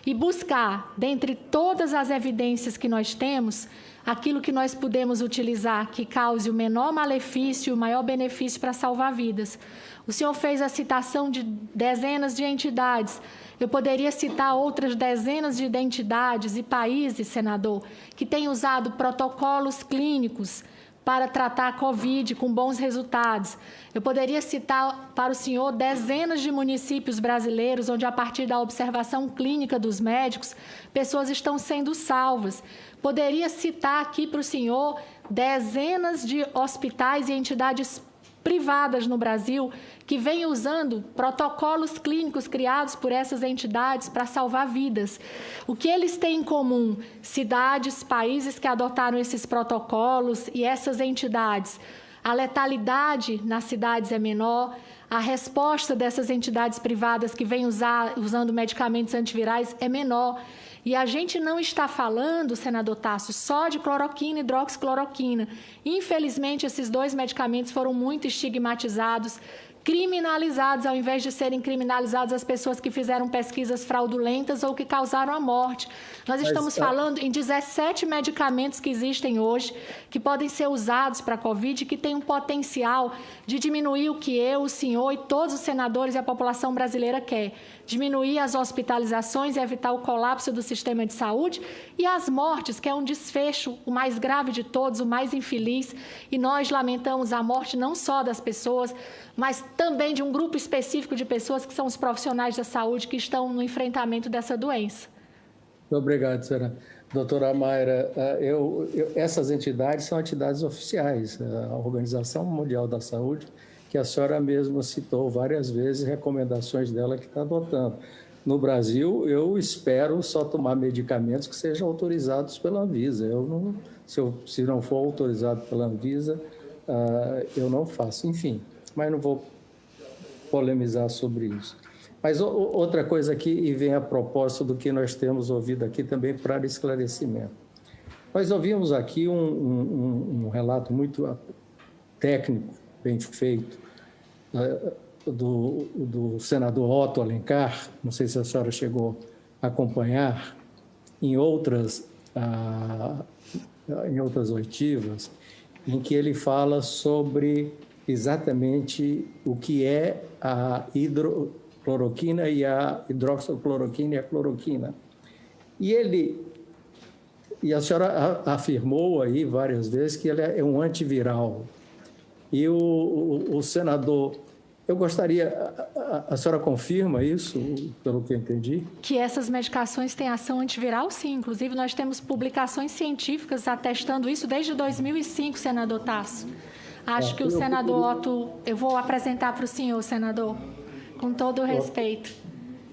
E buscar, dentre todas as evidências que nós temos, aquilo que nós podemos utilizar que cause o menor malefício e o maior benefício para salvar vidas. O senhor fez a citação de dezenas de entidades. Eu poderia citar outras dezenas de entidades e países, senador, que têm usado protocolos clínicos para tratar a Covid com bons resultados. Eu poderia citar para o senhor dezenas de municípios brasileiros onde, a partir da observação clínica dos médicos, pessoas estão sendo salvas. Poderia citar aqui para o senhor dezenas de hospitais e entidades privadas no Brasil que vêm usando protocolos clínicos criados por essas entidades para salvar vidas. O que eles têm em comum? Cidades, países que adotaram esses protocolos e essas entidades. A letalidade nas cidades é menor, a resposta dessas entidades privadas que vêm usando medicamentos antivirais é menor. E a gente não está falando, senador Tasso, só de cloroquina e hidroxicloroquina. Infelizmente, esses 2 medicamentos foram muito estigmatizados, criminalizados, ao invés de serem criminalizados as pessoas que fizeram pesquisas fraudulentas ou que causaram a morte. Nós estamos falando em 17 medicamentos que existem hoje, que podem ser usados para a Covid, que têm um potencial de diminuir o que eu, o senhor e todos os senadores e a população brasileira quer. Diminuir as hospitalizações e evitar o colapso do sistema de saúde e as mortes, que é um desfecho, o mais grave de todos, o mais infeliz. E nós lamentamos a morte não só das pessoas, mas também de um grupo específico de pessoas que são os profissionais da saúde que estão no enfrentamento dessa doença. Muito obrigado, senhora. Doutora Mayra, essas entidades são entidades oficiais. A Organização Mundial da Saúde, que a senhora mesma citou várias vezes, recomendações dela que está adotando. No Brasil, eu espero só tomar medicamentos que sejam autorizados pela Anvisa. Se não for autorizado pela Anvisa, eu não faço. Enfim, mas não vou polemizar sobre isso. Mas outra coisa aqui, e vem a propósito do que nós temos ouvido aqui também para esclarecimento. Nós ouvimos aqui um relato muito técnico, bem feito, do senador Otto Alencar, não sei se a senhora chegou a acompanhar, em outras oitivas, em que ele fala sobre exatamente o que é a hidrocloroquina e a hidroxicloroquina e a cloroquina. E a senhora afirmou aí várias vezes que ele é um antiviral. E o senador Eu gostaria, a senhora confirma isso, pelo que eu entendi? Que essas medicações têm ação antiviral, sim. Inclusive, nós temos publicações científicas atestando isso desde 2005, senador Tasso. Acho que o senador Otto... Eu vou apresentar para o senhor, senador, com todo o respeito.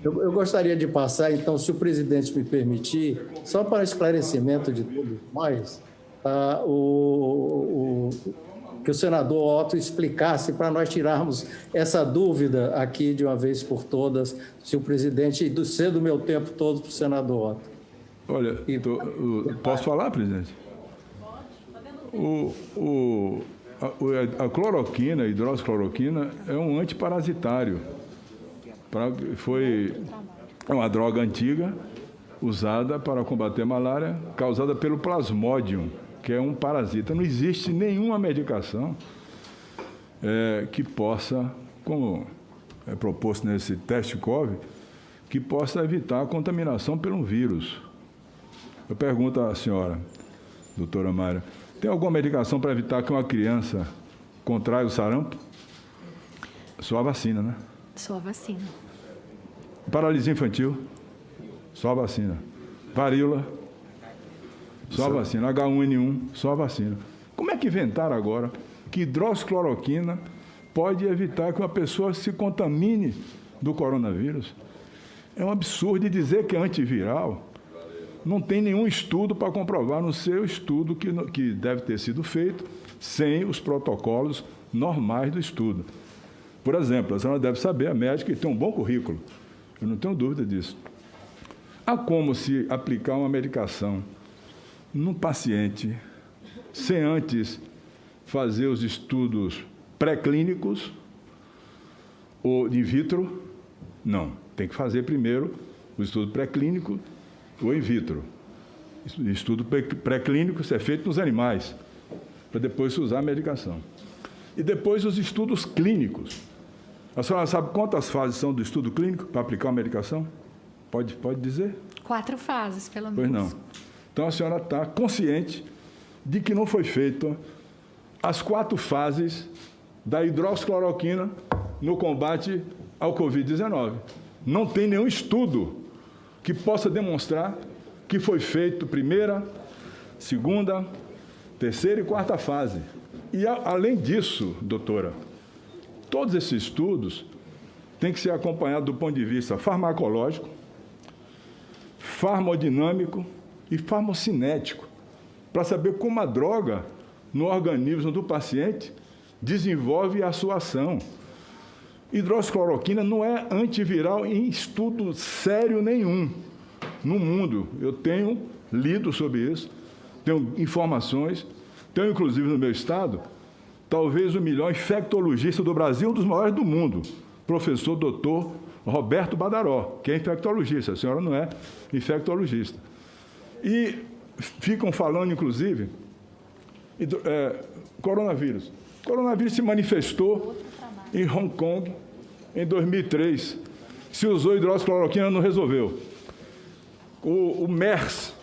Eu gostaria de passar, então, se o presidente me permitir, só para esclarecimento de todos nós, que o senador Otto explicasse para nós tirarmos essa dúvida aqui de uma vez por todas, se o presidente, ser do meu tempo todo para o senador Otto. Olha, posso falar, presidente? A cloroquina, a hidroxicloroquina, é um antiparasitário. É uma droga antiga usada para combater a malária, causada pelo Plasmodium, que é um parasita. Não existe nenhuma medicação que possa, como é proposto nesse teste COVID, que possa evitar a contaminação pelo vírus. Eu pergunto à senhora, doutora Mayra, tem alguma medicação para evitar que uma criança contraia o sarampo? Só a vacina, né? Só a vacina. Paralisia infantil? Só a vacina. Varíola? Só a vacina. H1N1? Só a vacina. Como é que inventaram agora que hidroxicloroquina pode evitar que uma pessoa se contamine do coronavírus? É um absurdo dizer que é antiviral. Não tem nenhum estudo para comprovar, no seu estudo que deve ter sido feito sem os protocolos normais do estudo. Por exemplo, a senhora deve saber, a médica tem um bom currículo. Eu não tenho dúvida disso. Há como se aplicar uma medicação num paciente sem antes fazer os estudos pré-clínicos ou in vitro? Não. Tem que fazer primeiro o estudo pré-clínico ou in vitro. Estudo pré-clínico é feito nos animais, para depois se usar a medicação. E depois os estudos clínicos. A senhora sabe quantas fases são do estudo clínico para aplicar uma medicação? Pode dizer? 4 fases, pelo menos. Pois não. Então a senhora está consciente de que não foi feito as 4 fases da hidroxicloroquina no combate ao Covid-19. Não tem nenhum estudo que possa demonstrar que foi feito primeira, segunda, terceira e quarta fase. E, além disso, doutora, todos esses estudos têm que ser acompanhados do ponto de vista farmacológico, farmodinâmico e farmocinético, para saber como a droga, no organismo do paciente, desenvolve a sua ação. Hidroxicloroquina não é antiviral em estudo sério nenhum no mundo. Eu tenho lido sobre isso, tenho informações, tenho inclusive no meu estado, talvez o melhor infectologista do Brasil, um dos maiores do mundo, professor doutor Roberto Badaró, que é infectologista, a senhora não é infectologista. E ficam falando, inclusive, coronavírus. Coronavírus se manifestou em Hong Kong em 2003. Se usou hidroxicloroquina, não resolveu. O MERS,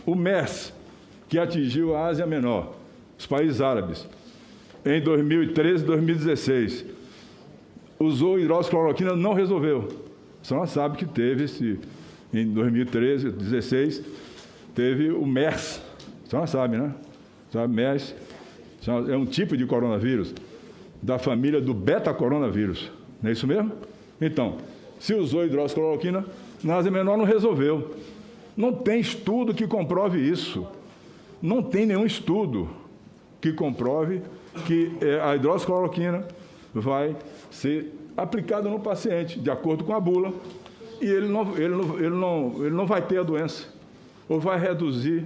que atingiu a Ásia Menor, os países árabes, em 2013 e 2016, usou hidroxicloroquina, não resolveu. A senhora sabe que teve, em 2013, 2016, teve o MERS. A senhora sabe, né? Sabe, MERS é um tipo de coronavírus da família do beta-coronavírus. Não é isso mesmo? Então, se usou hidroxicloroquina, na Ásia Menor não resolveu. Não tem estudo que comprove isso. Não tem nenhum estudo que comprove que a hidroxicloroquina vai ser aplicada no paciente, de acordo com a bula, e ele não vai ter a doença, ou vai reduzir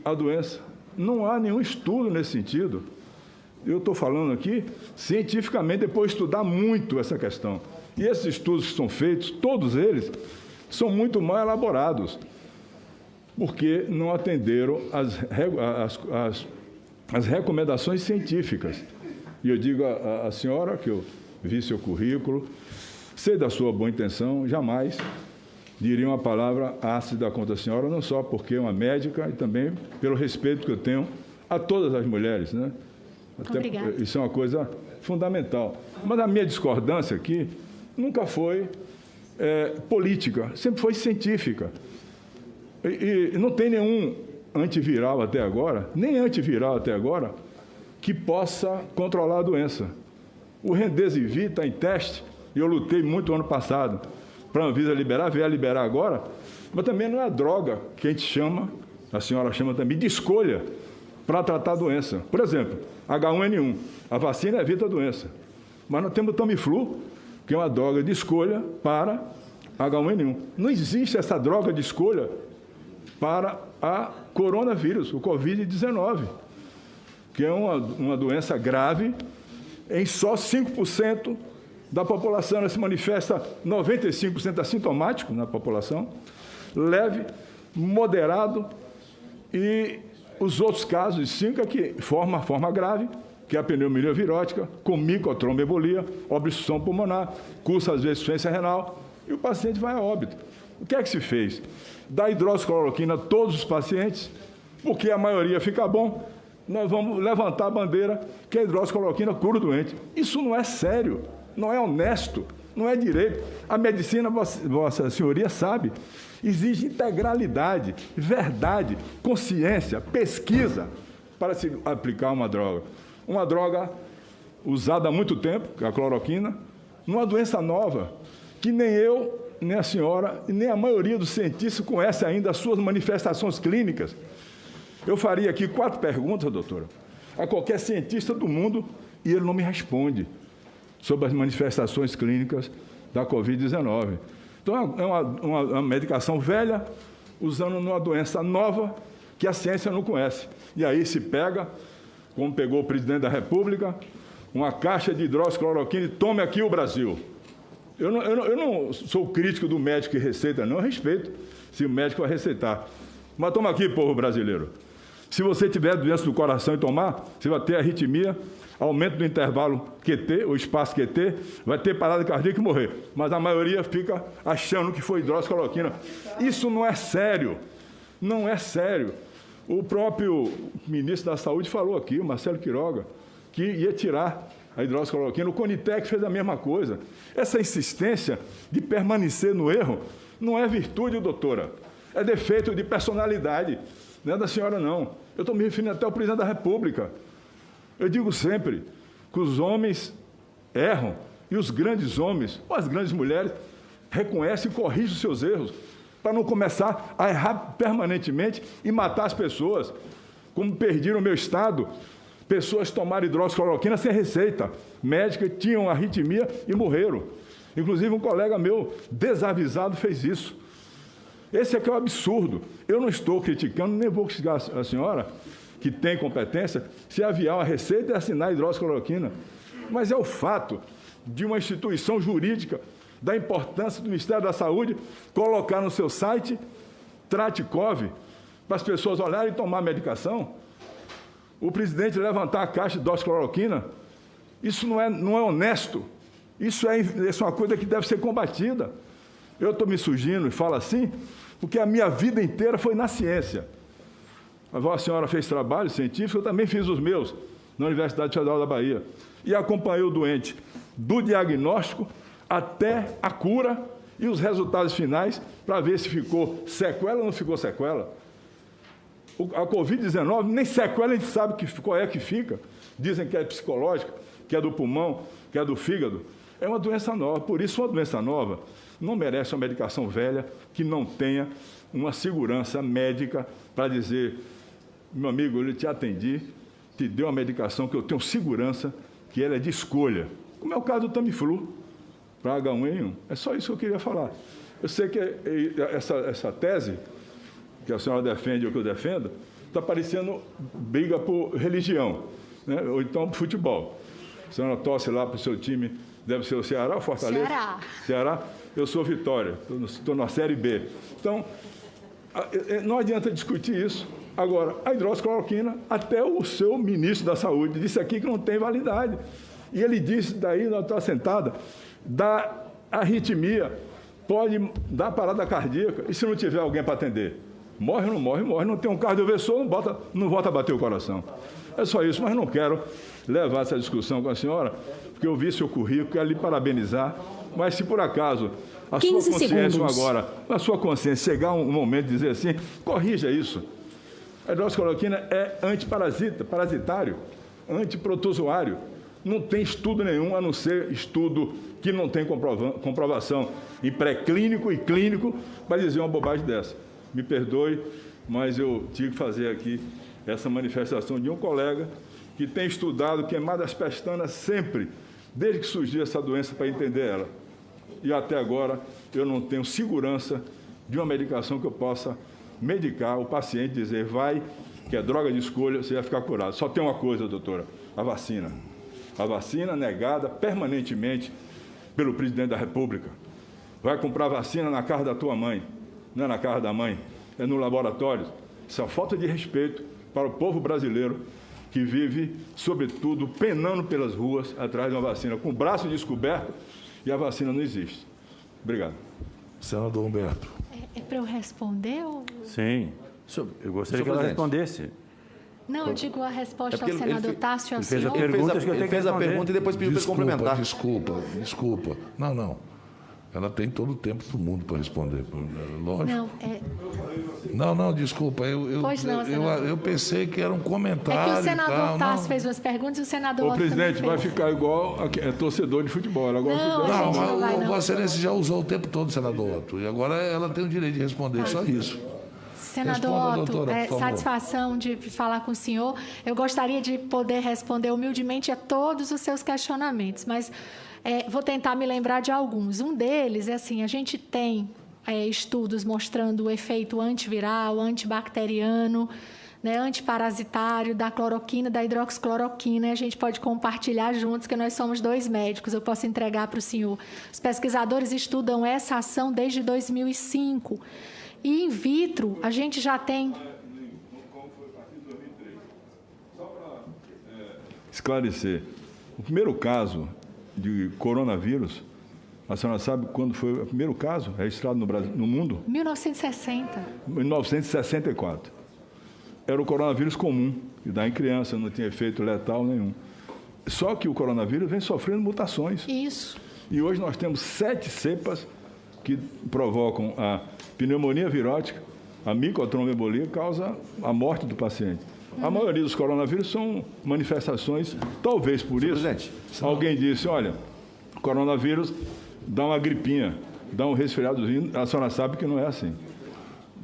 a doença. Não há nenhum estudo nesse sentido. Eu estou falando aqui cientificamente, depois de estudar muito essa questão. E esses estudos que são feitos, todos eles, são muito mal elaborados, porque não atenderam as recomendações científicas. E eu digo à senhora, que eu vi seu currículo, sei da sua boa intenção, jamais diria uma palavra ácida contra a senhora, não só porque é uma médica, e também pelo respeito que eu tenho a todas as mulheres, né? Obrigada. Isso é uma coisa fundamental. Mas a minha discordância aqui nunca foi política, sempre foi científica. E não tem nenhum antiviral até agora, nem antiviral até agora, que possa controlar a doença. O Remdesivir está em teste, e eu lutei muito ano passado para a Anvisa liberar, vier liberar agora, mas também não é a droga que a gente chama, a senhora chama também, de escolha para tratar a doença. Por exemplo, H1N1, a vacina evita a doença, mas nós temos o Tamiflu, que é uma droga de escolha para H1N1. Não existe essa droga de escolha para a coronavírus, o Covid-19, que é uma doença grave, em só 5% da população. Ela se manifesta 95% assintomático na população, leve, moderado, e os outros casos, 5 é que forma a forma grave, que é a pneumonia virótica, com microtromboembolia, obstrução pulmonar, cursa às vezes insuficiência renal, e o paciente vai a óbito. O que é que se fez? Dá hidroxicloroquina a todos os pacientes, porque a maioria fica bom, nós vamos levantar a bandeira que a hidroxicloroquina cura o doente. Isso não é sério, não é honesto, não é direito. A medicina, Vossa Senhoria sabe, exige integralidade, verdade, consciência, pesquisa para se aplicar uma droga. Uma droga usada há muito tempo, que é a cloroquina, numa doença nova, que nem eu, nem a senhora, e nem a maioria dos cientistas conhece ainda as suas manifestações clínicas. Eu faria aqui 4 perguntas, doutora, a qualquer cientista do mundo, e ele não me responde sobre as manifestações clínicas da Covid-19. Então, é uma medicação velha, usando numa doença nova, que a ciência não conhece. E aí se pega, como pegou o presidente da República, uma caixa de hidroxicloroquina e tome aqui o Brasil. Eu não sou crítico do médico que receita, não, eu respeito se o médico vai receitar. Mas toma aqui, povo brasileiro. Se você tiver doença do coração e tomar, você vai ter arritmia, aumento do intervalo QT, o espaço QT, vai ter parada cardíaca e morrer. Mas a maioria fica achando que foi hidroxicloroquina. Isso não é sério. Não é sério. O próprio ministro da Saúde falou aqui, o Marcelo Quiroga, que ia tirar a hidroxicloroquina. O Conitec fez a mesma coisa. Essa insistência de permanecer no erro não é virtude, doutora. É defeito de personalidade. Não é da senhora, não. Eu estou me referindo até ao presidente da República. Eu digo sempre que os homens erram e os grandes homens, ou as grandes mulheres, reconhecem e corrigem os seus erros, para não começar a errar permanentemente e matar as pessoas. Como perderam o meu estado, pessoas tomaram hidroxicloroquina sem receita médica, tinham arritmia e morreram. Inclusive, um colega meu, desavisado, fez isso. Esse aqui é o absurdo. Eu não estou criticando, nem vou criticar a senhora, que tem competência, se aviar uma receita e assinar a hidroxicloroquina. Mas é o fato de uma instituição jurídica, da importância do Ministério da Saúde, colocar no seu site Traticov, para as pessoas olharem e tomar a medicação. O presidente levantar a caixa de hidroxicloroquina, isso não é honesto. Isso é uma coisa que deve ser combatida. Eu estou me surgindo e falo assim, porque a minha vida inteira foi na ciência. A Vossa Senhora fez trabalho científico, eu também fiz os meus, na Universidade Federal da Bahia. E acompanhei o doente do diagnóstico até a cura e os resultados finais, para ver se ficou sequela ou não ficou sequela. A Covid-19, nem sequela a gente sabe qual é que fica. Dizem que é psicológica, que é do pulmão, que é do fígado. É uma doença nova, por isso uma doença nova não merece uma medicação velha que não tenha uma segurança médica para dizer, meu amigo, eu te atendi, te dei uma medicação que eu tenho segurança que ela é de escolha, como é o caso do Tamiflu para H1N1. É só isso que eu queria falar. Eu sei que essa tese que a senhora defende ou que eu defendo está parecendo briga por religião, né? Ou então por futebol. A senhora torce lá para o seu time, deve ser o Ceará ou Fortaleza? Ceará. Eu sou Vitória, estou na Série B. Então, não adianta discutir isso. Agora, a hidroxicloroquina, até o seu ministro da Saúde disse aqui que não tem validade. E ele disse, daí, nós estamos sentada, da arritmia, pode dar parada cardíaca, e se não tiver alguém para atender? Morre ou não morre? Morre. Não tem um cardiovessor, não volta a bater o coração. É só isso, mas não quero levar essa discussão com a senhora, porque eu vi seu currículo, quero lhe parabenizar, mas se por acaso a sua consciência agora, a sua consciência chegar um momento de dizer assim, corrija isso. A hidroxicloroquina é antiparasitário, antiprotozoário. Não tem estudo nenhum, a não ser estudo que não tem comprovação em pré-clínico e clínico para dizer uma bobagem dessa. Me perdoe, mas eu tive que fazer aqui essa manifestação de um colega que tem estudado, queimado as pestanas sempre, desde que surgiu essa doença, para entender ela. E até agora eu não tenho segurança de uma medicação que eu possa medicar o paciente, dizer, vai, que é droga de escolha, você vai ficar curado. Só tem uma coisa, doutora, a vacina. A vacina negada permanentemente pelo presidente da República. Vai comprar vacina na casa da tua mãe, não é na casa da mãe, é no laboratório. Isso é falta de respeito para o povo brasileiro que vive, sobretudo, penando pelas ruas atrás de uma vacina, com o braço descoberto, e a vacina não existe. Obrigado. Senador Humberto. É para eu responder ou... Sim. Eu gostaria que ela respondesse. Não, eu digo a resposta ao senador Tássio e ao senhor. Ele fez a pergunta e depois pediu para ele complementar. Desculpa. Não. Ela tem todo o tempo do mundo para responder. Lógico. Não, desculpa. Eu pensei que era um comentário. É que o senador Tássio fez umas perguntas e o senador Otto presidente, vai ficar igual torcedor de futebol. Vossa Excelência já usou o tempo todo, senador Otto. E agora ela tem o direito de responder, só isso. Senador Otto, satisfação de falar com o senhor. Eu gostaria de poder responder humildemente a todos os seus questionamentos, mas vou tentar me lembrar de alguns. Um deles é assim, a gente tem estudos mostrando o efeito antiviral, antibacteriano, né, antiparasitário da cloroquina, da hidroxicloroquina, e a gente pode compartilhar juntos, que nós somos 2 médicos, eu posso entregar para o senhor. Os pesquisadores estudam essa ação desde 2005. E in vitro, a gente já tem... Só para esclarecer, o primeiro caso de coronavírus, a senhora sabe quando foi o primeiro caso registrado no Brasil, no mundo? 1960. 1964. Era o coronavírus comum, que dá em criança, não tinha efeito letal nenhum. Só que o coronavírus vem sofrendo mutações. Isso. E hoje nós temos 7 cepas que provocam a pneumonia virótica, a micotromboembolia, causa a morte do paciente. A maioria dos coronavírus são manifestações, talvez por isso, alguém disse, olha, o coronavírus dá uma gripinha, dá um resfriadozinho, a senhora sabe que não é assim.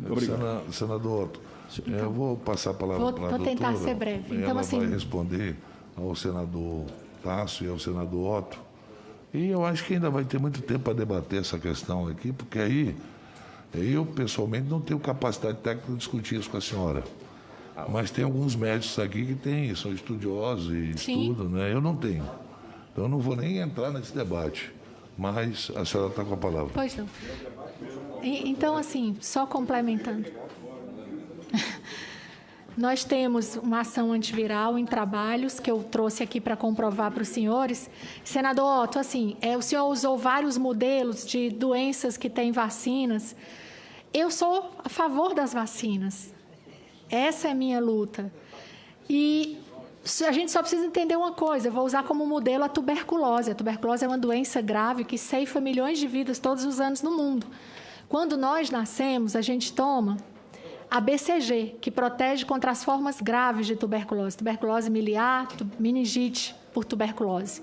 Obrigado. Senador Otto, eu vou passar a palavra para a doutora. Vou tentar ser breve. Então, ela vai responder ao senador Tássio e ao senador Otto. E eu acho que ainda vai ter muito tempo para debater essa questão aqui, porque aí eu, pessoalmente, não tenho capacidade técnica de discutir isso com a senhora. Mas tem alguns médicos aqui que têm, são estudiosos e estudam, né? Eu não tenho. Então, eu não vou nem entrar nesse debate. Mas a senhora está com a palavra. Pois não. Então, assim, só complementando. Nós temos uma ação antiviral em trabalhos que eu trouxe aqui para comprovar para os senhores. Senador Otto, assim, o senhor usou vários modelos de doenças que têm vacinas. Eu sou a favor das vacinas. Essa é a minha luta. E a gente só precisa entender uma coisa. Eu vou usar como modelo a tuberculose. A tuberculose é uma doença grave que ceifa milhões de vidas todos os anos no mundo. Quando nós nascemos, a gente toma a BCG, que protege contra as formas graves de tuberculose miliar, meningite por tuberculose.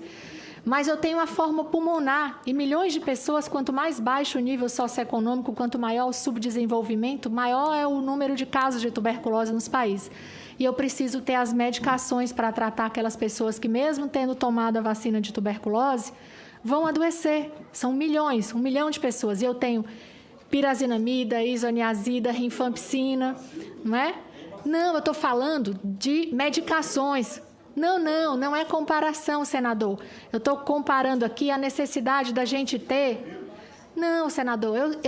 Mas eu tenho a forma pulmonar e milhões de pessoas, quanto mais baixo o nível socioeconômico, quanto maior o subdesenvolvimento, maior é o número de casos de tuberculose nos países. E eu preciso ter as medicações para tratar aquelas pessoas que, mesmo tendo tomado a vacina de tuberculose, vão adoecer. São milhões, 1 milhão de pessoas. E eu tenho pirazinamida, isoniazida, rifampicina, não é? Não, eu estou falando de medicações. Não é comparação, senador. Eu estou comparando aqui a necessidade da gente ter... Não, senador,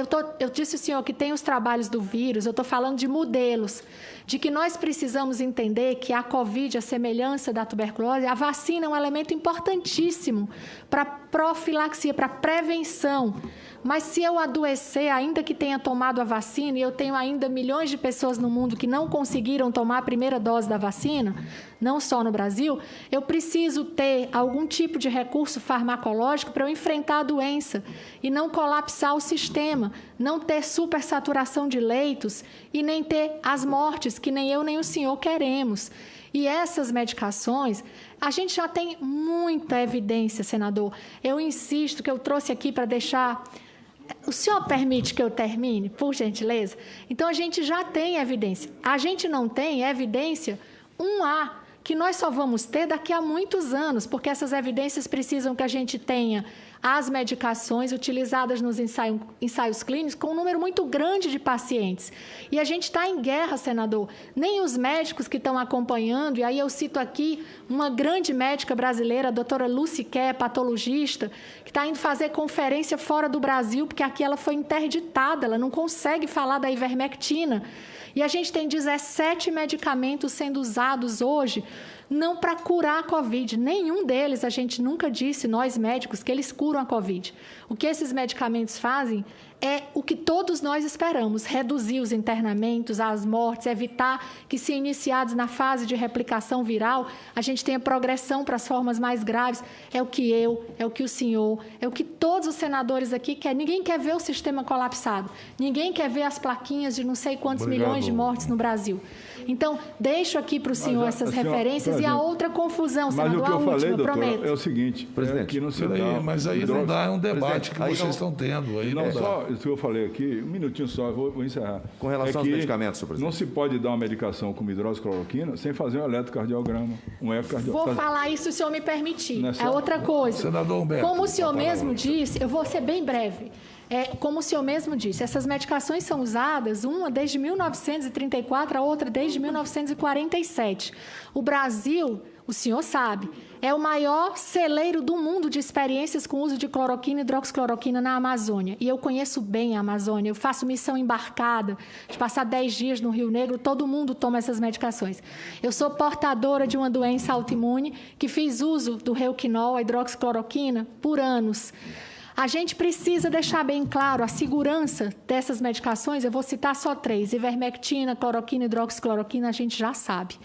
eu disse ao senhor que tem os trabalhos do vírus, eu estou falando de modelos. de que nós precisamos entender que a Covid, a semelhança da tuberculose, a vacina é um elemento importantíssimo para profilaxia, para prevenção. Mas se eu adoecer, ainda que tenha tomado a vacina, e eu tenho ainda milhões de pessoas no mundo que não conseguiram tomar a primeira dose da vacina, não só no Brasil, eu preciso ter algum tipo de recurso farmacológico para eu enfrentar a doença e não colapsar o sistema, não ter supersaturação de leitos e nem ter as mortes que nem eu nem o senhor queremos. E essas medicações, a gente já tem muita evidência, senador. Eu insisto que eu trouxe aqui para deixar... O senhor permite que eu termine, por gentileza? Então, a gente já tem evidência. A gente não tem evidência 1A, que nós só vamos ter daqui a muitos anos, porque essas evidências precisam que a gente tenha as medicações utilizadas nos ensaios clínicos com um número muito grande de pacientes. E a gente está em guerra, senador. Nem os médicos que estão acompanhando, e aí eu cito aqui uma grande médica brasileira, a doutora Lucy Kerr, patologista, que está indo fazer conferência fora do Brasil, porque aqui ela foi interditada, ela não consegue falar da ivermectina. E a gente tem 17 medicamentos sendo usados hoje, não para curar a Covid. Nenhum deles, a gente nunca disse, nós médicos, que eles curam a Covid. O que esses medicamentos fazem é o que todos nós esperamos, reduzir os internamentos, as mortes, evitar que, se iniciados na fase de replicação viral, a gente tenha progressão para as formas mais graves. É o que eu, é o que o senhor, é o que todos os senadores aqui querem. Ninguém quer ver o sistema colapsado, ninguém quer ver as plaquinhas de não sei quantos milhões de mortes no Brasil. Então, deixo aqui para o senhor essas referências e a outra confusão, senador, mas o que eu falei, doutora, prometo. É o seguinte, presidente, que não se dá, mas aí não dá, é um debate que vocês estão tendo. Aí não só isso que eu falei aqui, um minutinho só, vou encerrar. Com relação aos medicamentos, senhor presidente. Não se pode dar uma medicação como hidroxicloroquina sem fazer um eletrocardiograma, um ecocardiograma. Vou falar isso se o senhor me permitir. É outra coisa. Senador Humberto, como o senhor mesmo disse, eu vou ser bem breve. Como o senhor mesmo disse, essas medicações são usadas, uma desde 1934, a outra desde 1947. O Brasil, o senhor sabe, é o maior celeiro do mundo de experiências com uso de cloroquina e hidroxicloroquina na Amazônia. E eu conheço bem a Amazônia, eu faço missão embarcada, de passar 10 dias no Rio Negro, todo mundo toma essas medicações. Eu sou portadora de uma doença autoimune que fiz uso do Reuquinol, a hidroxicloroquina, por anos. A gente precisa deixar bem claro a segurança dessas medicações. Eu vou citar só 3, ivermectina, cloroquina, hidroxicloroquina, a gente já sabe.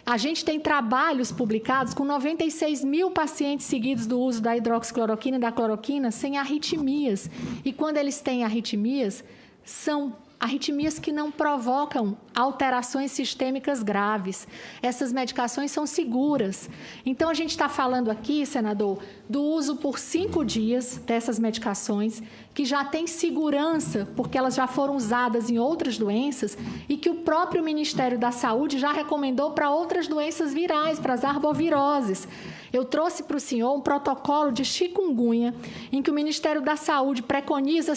A gente tem trabalhos publicados com 96 mil pacientes seguidos do uso da hidroxicloroquina e da cloroquina sem arritmias. E quando eles têm arritmias, são arritmias que não provocam alterações sistêmicas graves. Essas medicações são seguras. Então, a gente está falando aqui, senador, do uso por 5 dias dessas medicações, que já tem segurança, porque elas já foram usadas em outras doenças, e que o próprio Ministério da Saúde já recomendou para outras doenças virais, para as arboviroses. Eu trouxe para o senhor um protocolo de chikungunya, em que o Ministério da Saúde preconiza...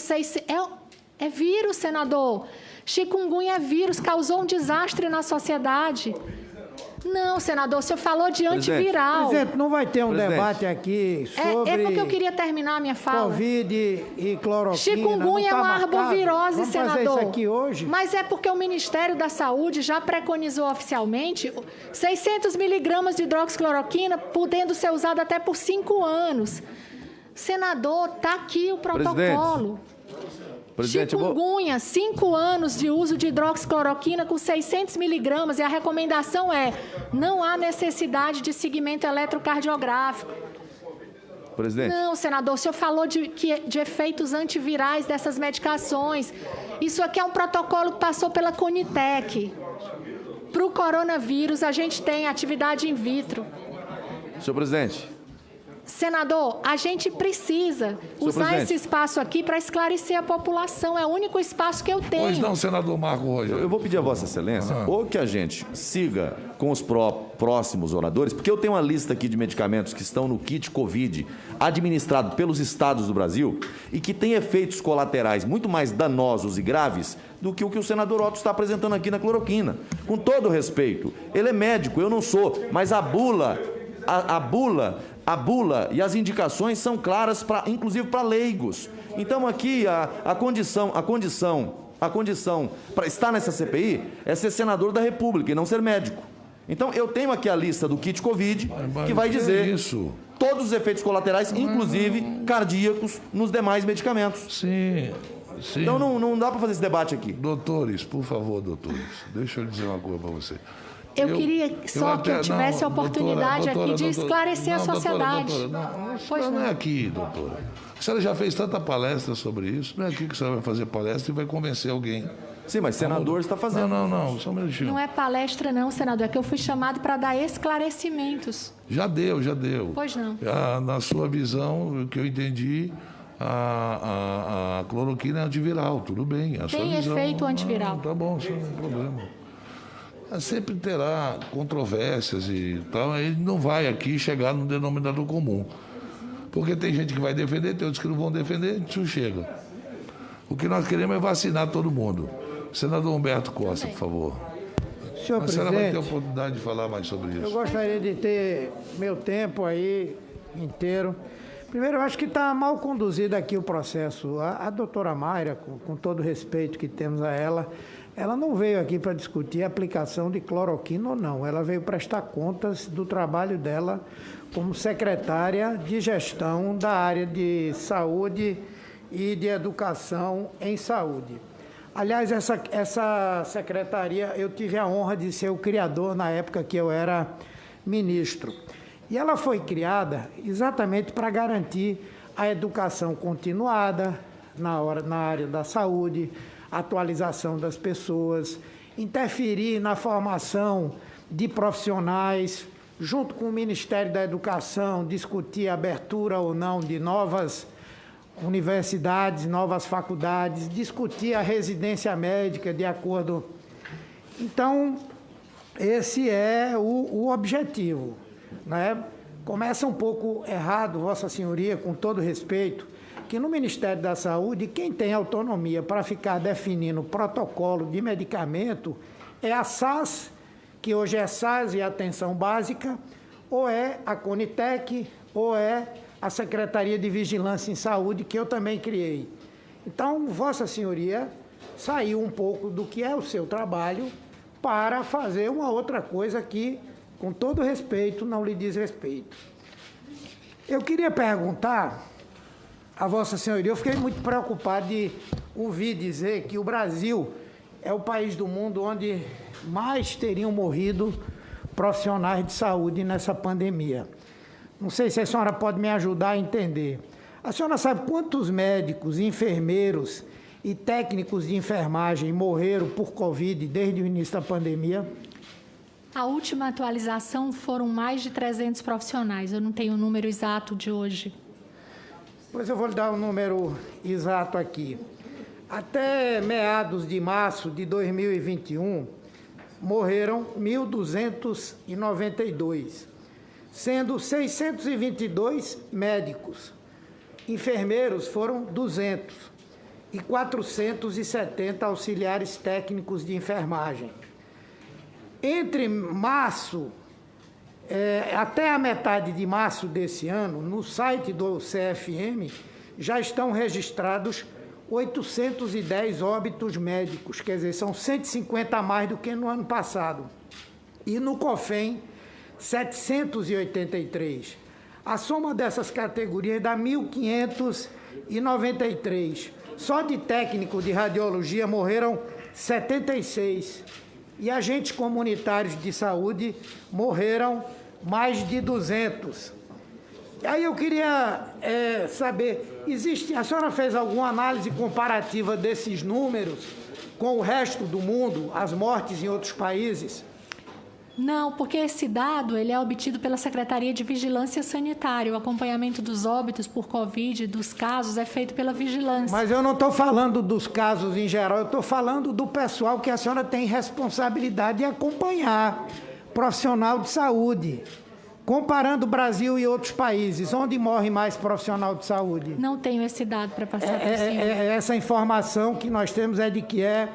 É vírus, senador. Chikungunya é vírus, causou um desastre na sociedade. Não, senador, o senhor falou de antiviral. Presidente, não vai ter um debate aqui sobre... É porque eu queria terminar a minha fala. Covid e cloroquina. Chikungunya é uma arbovirose, Vamos senador. fazer isso aqui hoje? Mas é porque o Ministério da Saúde já preconizou oficialmente 600 miligramas de hidroxicloroquina, podendo ser usado até por 5 anos. Senador, está aqui o protocolo. Chikungunya, 5 anos de uso de hidroxicloroquina com 600 miligramas, e a recomendação é: não há necessidade de seguimento eletrocardiográfico. Presidente. Não, senador, o senhor falou de efeitos antivirais dessas medicações. Isso aqui é um protocolo que passou pela Conitec. Para o coronavírus, a gente tem atividade in vitro. Senhor presidente. Senador, a gente precisa usar esse espaço aqui para esclarecer a população. É o único espaço que eu tenho. Pois não, senador Marco Rogério. Eu vou pedir a Vossa Excelência, ou que a gente siga com os próximos oradores, porque eu tenho uma lista aqui de medicamentos que estão no kit Covid, administrado pelos estados do Brasil, e que tem efeitos colaterais muito mais danosos e graves do que o senador Otto está apresentando aqui na cloroquina. Com todo respeito, ele é médico, eu não sou, mas a bula e as indicações são claras, inclusive para leigos. Então, aqui, a condição A condição para estar nessa CPI é ser senador da República e não ser médico. Então, eu tenho aqui a lista do kit Covid, que vai dizer todos os efeitos colaterais, inclusive cardíacos, nos demais medicamentos. Sim. Então, não dá para fazer esse debate aqui. Doutores, por favor, doutores, deixa eu dizer uma coisa para você. Eu queria só que eu tivesse a oportunidade aqui de esclarecer a sociedade. Não é aqui, doutora. A senhora já fez tanta palestra sobre isso, não é aqui que a senhora vai fazer palestra e vai convencer alguém. Sim, mas senador está fazendo. Não, só um minutinho. Não é palestra não, senador, é que eu fui chamado para dar esclarecimentos. Já deu. Pois não. Na sua visão, o que eu entendi, a cloroquina é antiviral, tudo bem. Tem efeito antiviral. Tá bom, isso não é problema. Mas sempre terá controvérsias e tal, ele não vai aqui chegar no denominador comum. Porque tem gente que vai defender, tem outros que não vão defender, isso chega. O que nós queremos é vacinar todo mundo. Senador Humberto Costa, por favor. Senhor a senhora vai ter a presidente, oportunidade de falar mais sobre isso. eu gostaria de ter meu tempo aí inteiro. Primeiro, eu acho que está mal conduzido aqui o processo. A doutora Mayra, com todo o respeito que temos a ela não veio aqui para discutir a aplicação de cloroquina ou não. Ela veio prestar contas do trabalho dela como secretária de gestão da área de saúde e de educação em saúde. Aliás, essa secretaria, eu tive a honra de ser o criador na época que eu era ministro. E ela foi criada exatamente para garantir a educação continuada na área da saúde, atualização das pessoas, interferir na formação de profissionais, junto com o Ministério da Educação, discutir a abertura ou não de novas universidades, novas faculdades, discutir a residência médica de acordo. Então, esse é o objetivo, né? Começa um pouco errado, Vossa Senhoria, com todo respeito, que no Ministério da Saúde, quem tem autonomia para ficar definindo protocolo de medicamento é a SAS, que hoje é SAS e Atenção Básica, ou é a Conitec, ou é a Secretaria de Vigilância em Saúde, que eu também criei. Então, Vossa Senhoria saiu um pouco do que é o seu trabalho para fazer uma outra coisa que, com todo respeito, não lhe diz respeito. Eu queria perguntar a Vossa Senhoria, eu fiquei muito preocupado de ouvir dizer que o Brasil é o país do mundo onde mais teriam morrido profissionais de saúde nessa pandemia. Não sei se a senhora pode me ajudar a entender. A senhora sabe quantos médicos, enfermeiros e técnicos de enfermagem morreram por Covid desde o início da pandemia? A última atualização foram mais de 300 profissionais. Eu não tenho o número exato de hoje. Pois eu vou lhe dar o número exato aqui. Até meados de março de 2021, morreram 1.292, sendo 622 médicos. Enfermeiros foram 200 e 470 auxiliares técnicos de enfermagem. Entre março, até a metade de março desse ano, no site do CFM, já estão registrados 810 óbitos médicos, quer dizer, são 150 a mais do que no ano passado. E no COFEM, 783. A soma dessas categorias dá 1.593. Só de técnico de radiologia morreram 76. E agentes comunitários de saúde morreram mais de 200. Aí eu queria saber, a senhora fez alguma análise comparativa desses números com o resto do mundo, as mortes em outros países? Não, porque esse dado ele é obtido pela Secretaria de Vigilância Sanitária. O acompanhamento dos óbitos por Covid, dos casos, é feito pela vigilância. Mas eu não estou falando dos casos em geral, eu estou falando do pessoal que a senhora tem responsabilidade de acompanhar, profissional de saúde. Comparando o Brasil e outros países, onde morre mais profissional de saúde? Não tenho esse dado para passar para o senhor. Essa informação que nós temos é de que é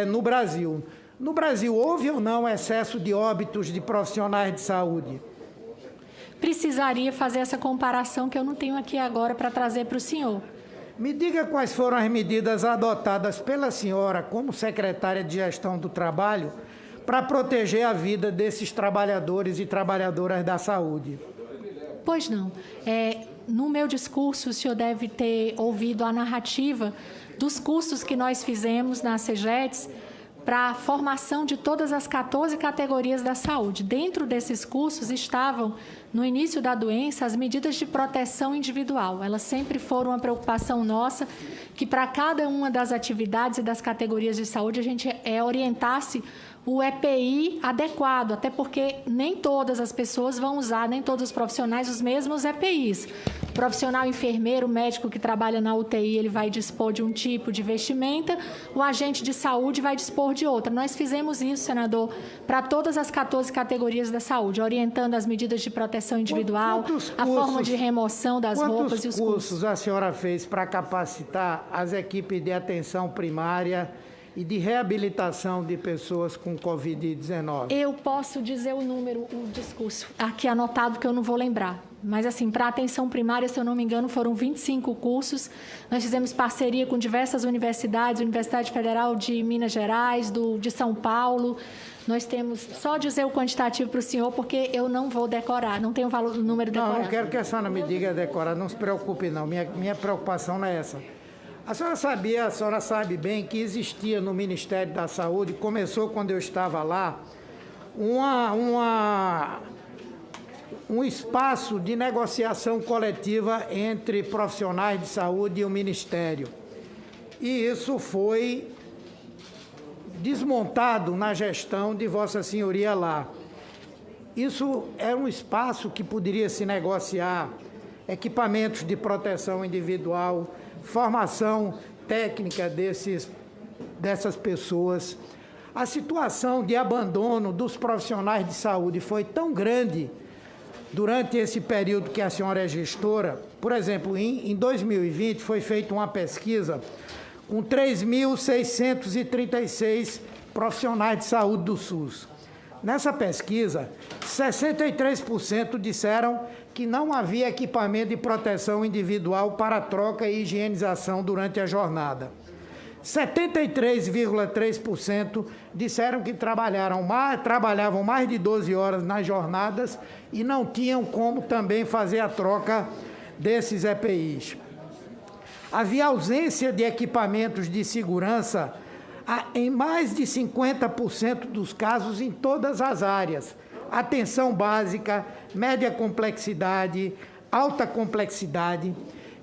no Brasil. No Brasil, houve ou não excesso de óbitos de profissionais de saúde? Precisaria fazer essa comparação que eu não tenho aqui agora para trazer para o senhor. Me diga quais foram as medidas adotadas pela senhora como secretária de Gestão do Trabalho para proteger a vida desses trabalhadores e trabalhadoras da saúde. Pois não. No meu discurso, o senhor deve ter ouvido a narrativa dos cursos que nós fizemos na CEGEDS para a formação de todas as 14 categorias da saúde. Dentro desses cursos estavam, no início da doença, as medidas de proteção individual. Elas sempre foram uma preocupação nossa, que para cada uma das atividades e das categorias de saúde a gente orientasse o EPI adequado, até porque nem todas as pessoas vão usar, nem todos os profissionais, os mesmos EPIs. O profissional enfermeiro, o médico que trabalha na UTI, ele vai dispor de um tipo de vestimenta, o agente de saúde vai dispor de outra. Nós fizemos isso, senador, para todas as 14 categorias da saúde, orientando as medidas de proteção individual, a forma de remoção das roupas e os cursos. Quantos cursos a senhora fez para capacitar as equipes de atenção primária e de reabilitação de pessoas com Covid-19? Eu posso dizer o número, o discurso, aqui anotado, que eu não vou lembrar. Mas, assim, para a atenção primária, se eu não me engano, foram 25 cursos. Nós fizemos parceria com diversas universidades, Universidade Federal de Minas Gerais, de São Paulo. Nós temos, só dizer o quantitativo para o senhor, porque eu não vou decorar, não tenho o valor do número decorado. Não, não quero que a senhora me diga decorar, não se preocupe não, minha preocupação não é essa. A senhora sabe bem que existia no Ministério da Saúde, começou quando eu estava lá, um espaço de negociação coletiva entre profissionais de saúde e o Ministério. E isso foi desmontado na gestão de Vossa Senhoria lá. Isso é um espaço que poderia se negociar equipamentos de proteção individual, formação técnica dessas pessoas. A situação de abandono dos profissionais de saúde foi tão grande durante esse período que a senhora é gestora. Por exemplo, em 2020 foi feita uma pesquisa com 3.636 profissionais de saúde do SUS. Nessa pesquisa, 63% disseram que não havia equipamento de proteção individual para troca e higienização durante a jornada. 73,3% disseram que trabalhavam mais de 12 horas nas jornadas e não tinham como também fazer a troca desses EPIs. Havia ausência de equipamentos de segurança em mais de 50% dos casos em todas as áreas. Atenção básica, média complexidade, alta complexidade.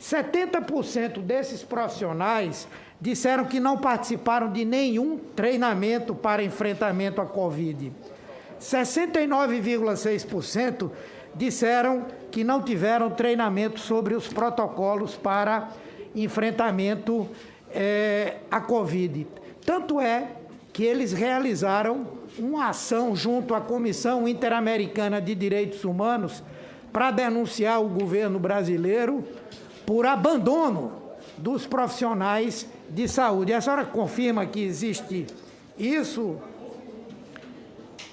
70% desses profissionais disseram que não participaram de nenhum treinamento para enfrentamento à Covid. 69,6% disseram que não tiveram treinamento sobre os protocolos para enfrentamento à Covid. Tanto é que eles realizaram uma ação junto à Comissão Interamericana de Direitos Humanos para denunciar o governo brasileiro por abandono dos profissionais de saúde. A senhora confirma que existe isso?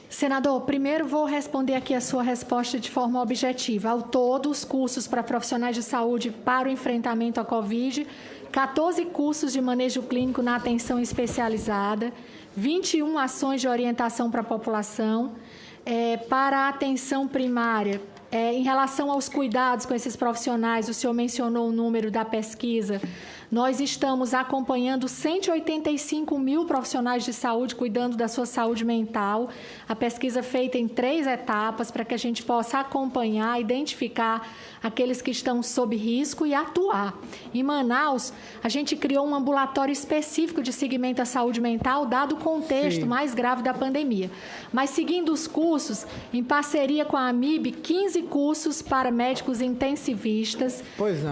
Senador, primeiro vou responder aqui a sua resposta de forma objetiva. Ao todo, os cursos para profissionais de saúde para o enfrentamento à Covid, 14 cursos de manejo clínico na atenção especializada, 21 ações de orientação para a população, para a atenção primária. Em relação aos cuidados com esses profissionais, o senhor mencionou o número da pesquisa. Nós estamos acompanhando 185 mil profissionais de saúde cuidando da sua saúde mental. A pesquisa feita em 3 etapas para que a gente possa acompanhar, identificar aqueles que estão sob risco e atuar. Em Manaus, a gente criou um ambulatório específico de seguimento à saúde mental, dado o contexto mais grave da pandemia. Mas, seguindo os cursos, em parceria com a AMIB, 15 cursos para médicos intensivistas,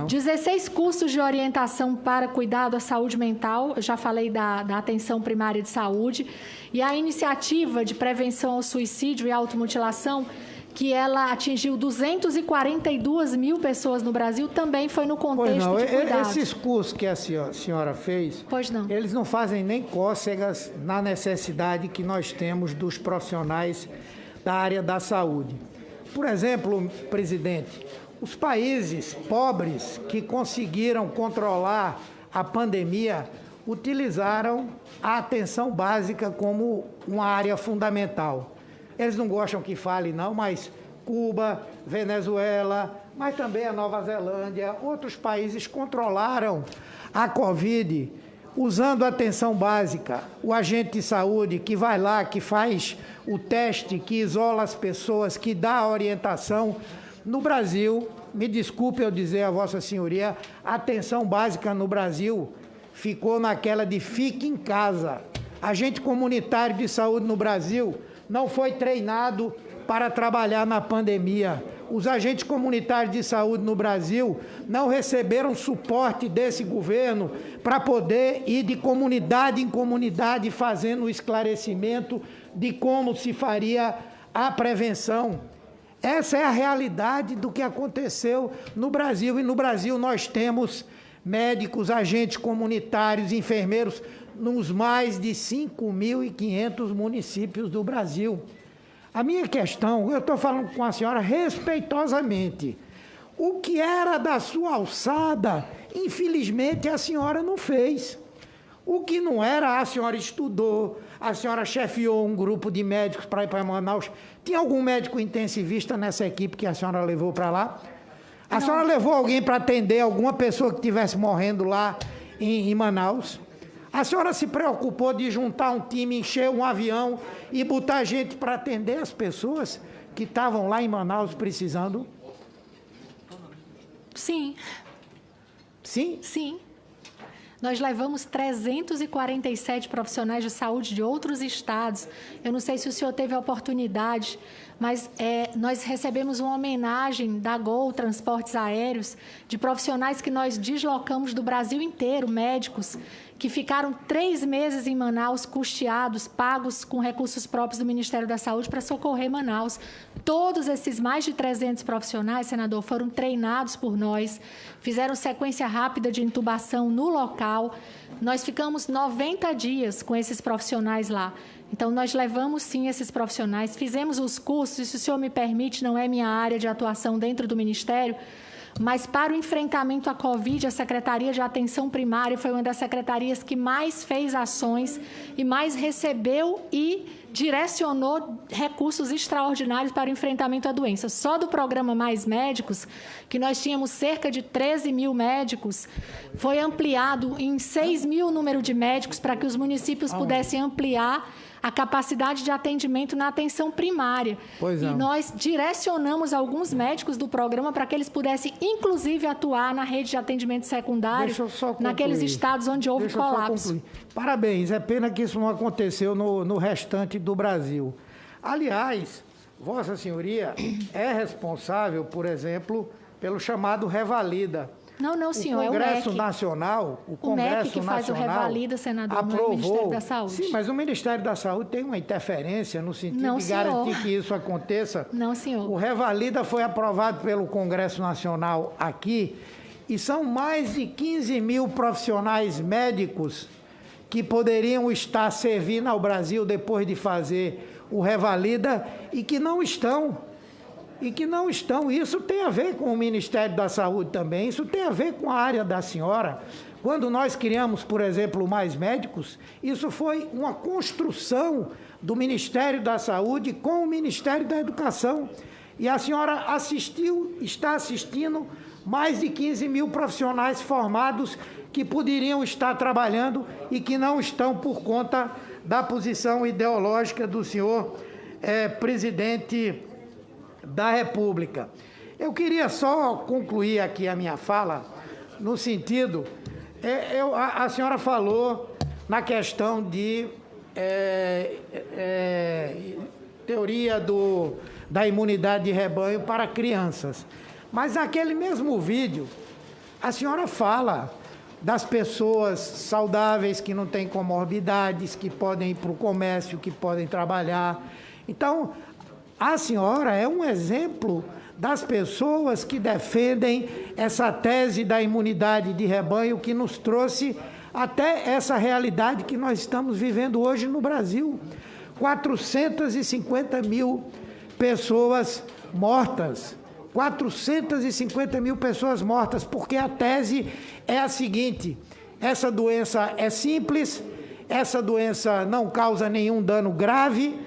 16 cursos de orientação para cuidado à saúde mental, eu já falei da atenção primária de saúde, e a iniciativa de prevenção ao suicídio e automutilação, que ela atingiu 242 mil pessoas no Brasil, também foi no contexto de cuidado. Esses cursos que a senhora fez, eles não fazem nem cócegas na necessidade que nós temos dos profissionais da área da saúde. Por exemplo, presidente, Os países pobres que conseguiram controlar a pandemia utilizaram a atenção básica como uma área fundamental. Eles não gostam que fale, não, mas Cuba, Venezuela, mas também a Nova Zelândia, outros países controlaram a Covid usando a atenção básica. O agente de saúde que vai lá, que faz o teste, que isola as pessoas, que dá a orientação. No Brasil, me desculpe eu dizer a Vossa Senhoria, a atenção básica no Brasil ficou naquela de fique em casa. Agente comunitário de saúde no Brasil não foi treinado para trabalhar na pandemia. Os agentes comunitários de saúde no Brasil não receberam suporte desse governo para poder ir de comunidade em comunidade fazendo o esclarecimento de como se faria a prevenção. Essa é a realidade do que aconteceu no Brasil. E no Brasil nós temos médicos, agentes comunitários, enfermeiros nos mais de 5.500 municípios do Brasil. A minha questão, eu estou falando com a senhora respeitosamente, o que era da sua alçada, infelizmente a senhora não fez. O que não era, a senhora estudou, a senhora chefiou um grupo de médicos para ir para Manaus. Tinha algum médico intensivista nessa equipe que a senhora levou para lá? A senhora levou alguém para atender alguma pessoa que estivesse morrendo lá em Manaus? A senhora se preocupou de juntar um time, encher um avião e botar gente para atender as pessoas que estavam lá em Manaus precisando? Sim. Sim? Sim. Nós levamos 347 profissionais de saúde de outros estados. Eu não sei se o senhor teve a oportunidade, mas nós recebemos uma homenagem da Gol Transportes Aéreos de profissionais que nós deslocamos do Brasil inteiro, médicos, que ficaram 3 meses em Manaus, custeados, pagos com recursos próprios do Ministério da Saúde para socorrer Manaus. Todos esses mais de 300 profissionais, senador, foram treinados por nós, fizeram sequência rápida de intubação no local. Nós ficamos 90 dias com esses profissionais lá. Então, nós levamos, sim, esses profissionais, fizemos os cursos, e se o senhor me permite, não é minha área de atuação dentro do Ministério, mas para o enfrentamento à Covid, a Secretaria de Atenção Primária foi uma das secretarias que mais fez ações e mais recebeu e direcionou recursos extraordinários para o enfrentamento à doença. Só do programa Mais Médicos, que nós tínhamos cerca de 13 mil médicos, foi ampliado em 6 mil o número de médicos para que os municípios pudessem ampliar a capacidade de atendimento na atenção primária. Pois não. E nós direcionamos alguns médicos do programa para que eles pudessem, inclusive, atuar na rede de atendimento secundário, naqueles estados onde houve colapso. Parabéns, é pena que isso não aconteceu no restante do Brasil. Aliás, Vossa Senhoria é responsável, por exemplo, pelo chamado Revalida. Não, senhor, o Congresso é o Nacional, o MEC que faz o Revalida, senador, aprovou, não é o Ministério da Saúde. Sim, mas o Ministério da Saúde tem uma interferência no sentido de garantir que isso aconteça. Não, senhor. O Revalida foi aprovado pelo Congresso Nacional aqui e são mais de 15 mil profissionais médicos que poderiam estar servindo ao Brasil depois de fazer o Revalida e que não estão. Isso tem a ver com o Ministério da Saúde também, isso tem a ver com a área da senhora. Quando nós criamos, por exemplo, Mais Médicos, isso foi uma construção do Ministério da Saúde com o Ministério da Educação. E a senhora está assistindo mais de 15 mil profissionais formados que poderiam estar trabalhando e que não estão por conta da posição ideológica do senhor presidente da República. Eu queria só concluir aqui a minha fala no sentido, a senhora falou na questão de teoria da imunidade de rebanho para crianças, mas naquele mesmo vídeo a senhora fala das pessoas saudáveis que não têm comorbidades, que podem ir para o comércio, que podem trabalhar. Então, a senhora é um exemplo das pessoas que defendem essa tese da imunidade de rebanho que nos trouxe até essa realidade que nós estamos vivendo hoje no Brasil. 450 mil pessoas mortas 450 mil pessoas mortas, porque a tese é a seguinte: essa doença é simples, essa doença não causa nenhum dano grave,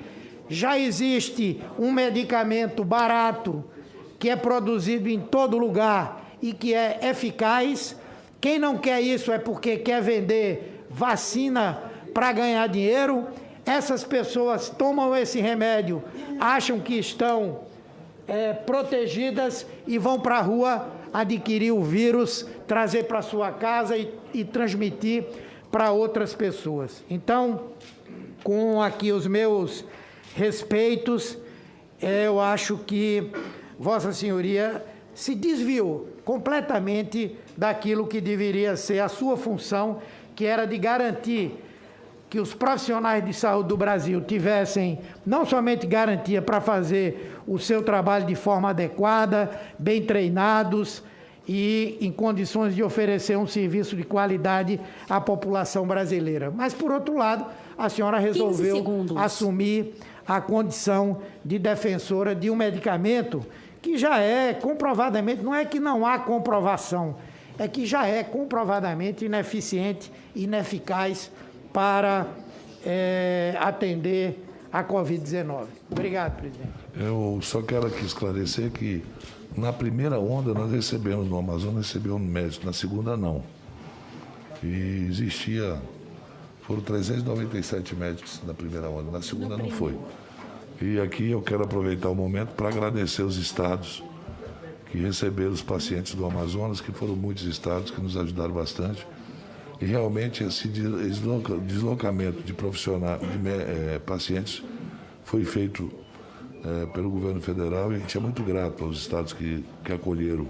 já existe um medicamento barato que é produzido em todo lugar e que é eficaz. Quem não quer isso é porque quer vender vacina para ganhar dinheiro. Essas pessoas tomam esse remédio, acham que estão protegidas e vão para a rua adquirir o vírus, trazer para sua casa e transmitir para outras pessoas. Então, com aqui os meus respeitos, eu acho que Vossa Senhoria se desviou completamente daquilo que deveria ser a sua função, que era de garantir que os profissionais de saúde do Brasil tivessem não somente garantia para fazer o seu trabalho de forma adequada, bem treinados e em condições de oferecer um serviço de qualidade à população brasileira. Mas, por outro lado, a senhora resolveu assumir a condição de defensora de um medicamento que já é comprovadamente, não é que não há comprovação, é que já é comprovadamente ineficiente, ineficaz para atender a Covid-19. Obrigado, presidente. Eu só quero aqui esclarecer que na primeira onda nós recebemos no Amazonas, recebemos no médico, na segunda não. E foram 397 médicos na primeira onda, na segunda não foi. E aqui eu quero aproveitar o momento para agradecer os estados que receberam os pacientes do Amazonas, que foram muitos estados que nos ajudaram bastante. E realmente esse deslocamento de profissionais, de pacientes, foi feito pelo governo federal e a gente é muito grato aos estados que acolheram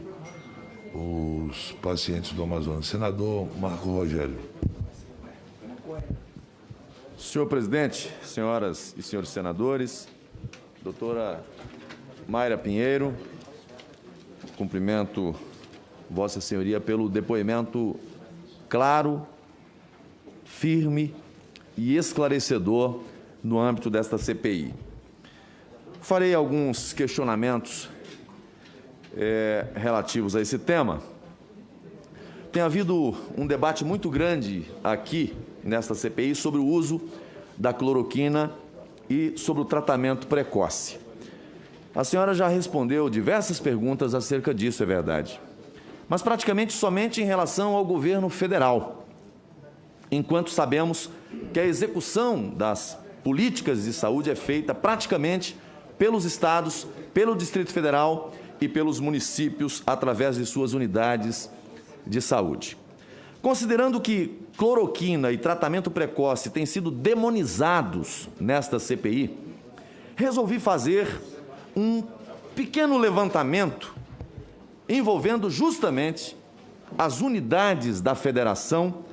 os pacientes do Amazonas. Senador Marco Rogério. Senhor presidente, senhoras e senhores senadores, doutora Mayra Pinheiro, cumprimento Vossa Senhoria pelo depoimento claro, firme e esclarecedor no âmbito desta CPI. Farei alguns questionamentos relativos a esse tema. Tem havido um debate muito grande aqui nesta CPI sobre o uso da cloroquina e sobre o tratamento precoce. A senhora já respondeu diversas perguntas acerca disso, é verdade, mas praticamente somente em relação ao governo federal, enquanto sabemos que a execução das políticas de saúde é feita praticamente pelos estados, pelo Distrito Federal e pelos municípios através de suas unidades de saúde. Considerando que cloroquina e tratamento precoce têm sido demonizados nesta CPI, resolvi fazer um pequeno levantamento envolvendo justamente as unidades da federação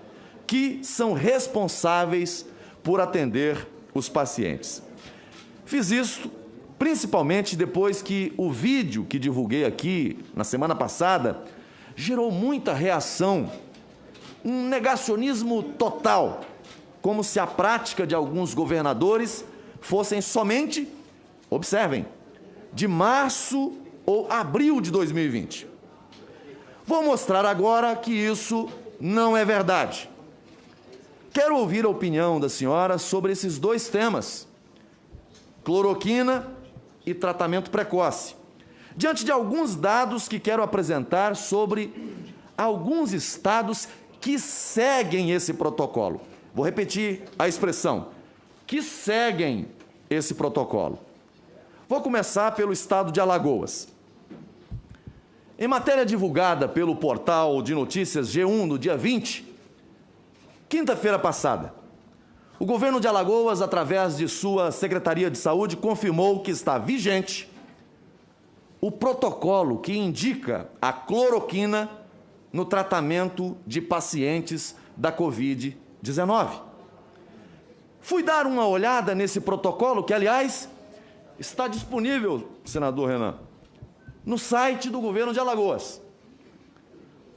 que são responsáveis por atender os pacientes. Fiz isso principalmente depois que o vídeo que divulguei aqui na semana passada gerou muita reação, um negacionismo total, como se a prática de alguns governadores fossem somente, observem, de março ou abril de 2020. Vou mostrar agora que isso não é verdade. Quero ouvir a opinião da senhora sobre esses dois temas, cloroquina e tratamento precoce, diante de alguns dados que quero apresentar sobre alguns estados que seguem esse protocolo. Vou repetir a expressão, que seguem esse protocolo. Vou começar pelo estado de Alagoas. Em matéria divulgada pelo portal de notícias G1 no dia 20, quinta-feira passada, o governo de Alagoas, através de sua Secretaria de Saúde, confirmou que está vigente o protocolo que indica a cloroquina no tratamento de pacientes da Covid-19. Fui dar uma olhada nesse protocolo, que, aliás, está disponível, senador Renan, no site do governo de Alagoas.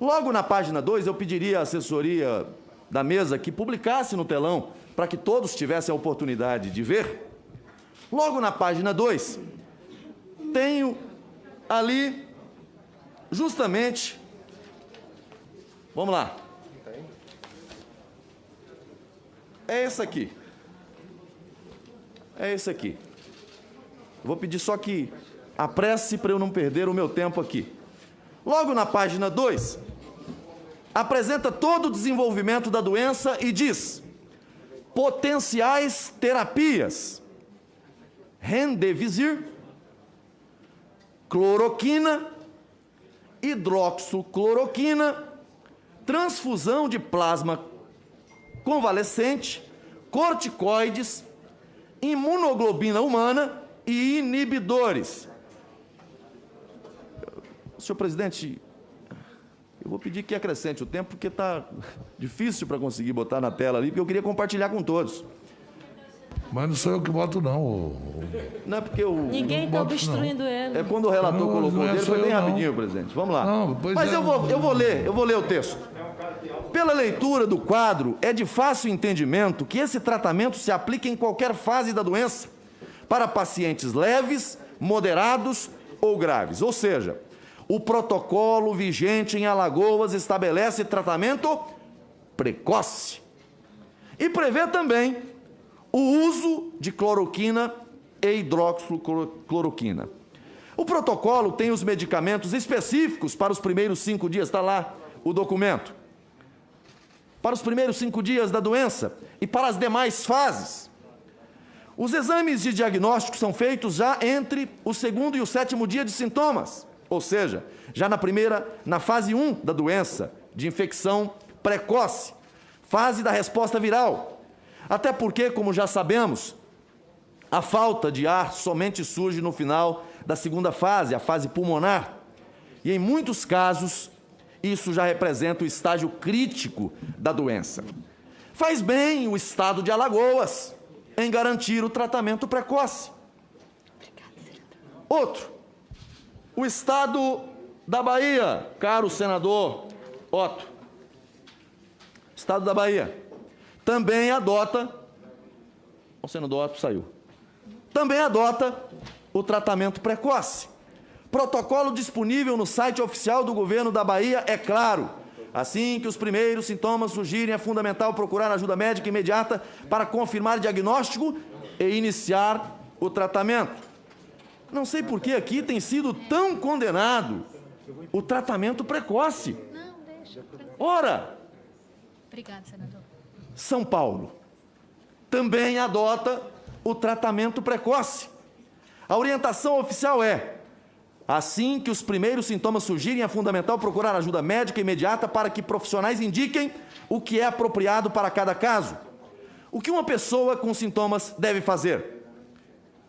Logo na página 2, eu pediria à assessoria da mesa que publicasse no telão, para que todos tivessem a oportunidade de ver. Logo na página 2, tenho ali justamente... Vamos lá. É esse aqui. É esse aqui. Eu vou pedir só que apresse para eu não perder o meu tempo aqui. Logo na página 2, apresenta todo o desenvolvimento da doença e diz: potenciais terapias, remdesivir, cloroquina, hidroxicloroquina, transfusão de plasma convalescente, corticoides, imunoglobina humana e inibidores. Senhor presidente, eu vou pedir que acrescente o tempo, porque está difícil para conseguir botar na tela ali, porque eu queria compartilhar com todos. Mas não sou eu que boto, não. Não é porque o... Ninguém está obstruindo ele. É quando o relator colocou dele, foi bem rapidinho, presidente. Vamos lá. Mas eu vou ler o texto. Pela leitura do quadro, é de fácil entendimento que esse tratamento se aplica em qualquer fase da doença, para pacientes leves, moderados ou graves. Ou seja, o protocolo vigente em Alagoas estabelece tratamento precoce e prevê também o uso de cloroquina e hidroxicloroquina. O protocolo tem os medicamentos específicos para os primeiros 5 dias, está lá o documento. Para os primeiros 5 dias da doença e para as demais fases. Os exames de diagnóstico são feitos já entre o 2º e o 7º dia de sintomas, ou seja, já na fase 1 da doença, de infecção precoce, fase da resposta viral. Até porque, como já sabemos, a falta de ar somente surge no final da 2ª fase, a fase pulmonar. E em muitos casos, isso já representa o estágio crítico da doença. Faz bem o estado de Alagoas em garantir o tratamento precoce. Outro, o estado da Bahia, caro senador Otto, estado da Bahia, também adota, o senador Otto saiu, também adota o tratamento precoce. Protocolo disponível no site oficial do governo da Bahia é claro. Assim que os primeiros sintomas surgirem, é fundamental procurar ajuda médica imediata para confirmar o diagnóstico e iniciar o tratamento. Não sei por que aqui tem sido tão condenado o tratamento precoce. Não, deixa. Ora, Obrigada, senador. São Paulo também adota o tratamento precoce. A orientação oficial é: assim que os primeiros sintomas surgirem, é fundamental procurar ajuda médica imediata para que profissionais indiquem o que é apropriado para cada caso. O que uma pessoa com sintomas deve fazer?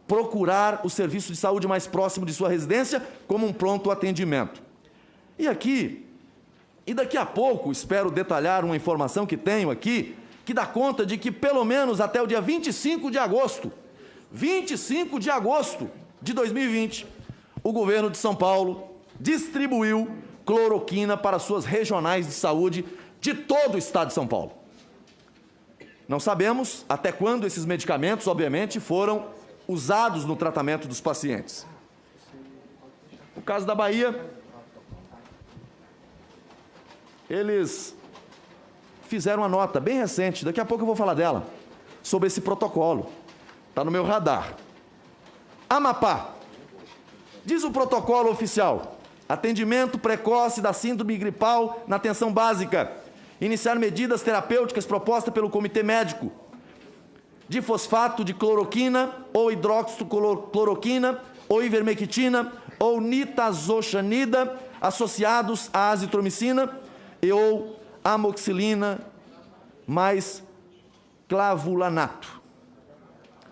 Procurar o serviço de saúde mais próximo de sua residência como um pronto atendimento. E daqui a pouco, espero detalhar uma informação que tenho aqui, que dá conta de que pelo menos até o dia 25 de agosto de 2020, o governo de São Paulo distribuiu cloroquina para suas regionais de saúde de todo o estado de São Paulo. Não sabemos até quando esses medicamentos, obviamente, foram usados no tratamento dos pacientes. No caso da Bahia, eles fizeram uma nota bem recente, daqui a pouco eu vou falar dela, sobre esse protocolo. Está no meu radar. Amapá. Diz o protocolo oficial: atendimento precoce da síndrome gripal na atenção básica. Iniciar medidas terapêuticas propostas pelo comitê médico. Difosfato de cloroquina, ou hidroxicloroquina, ou ivermectina, ou nitazoxanida, associados à azitromicina, e ou amoxicilina mais clavulanato.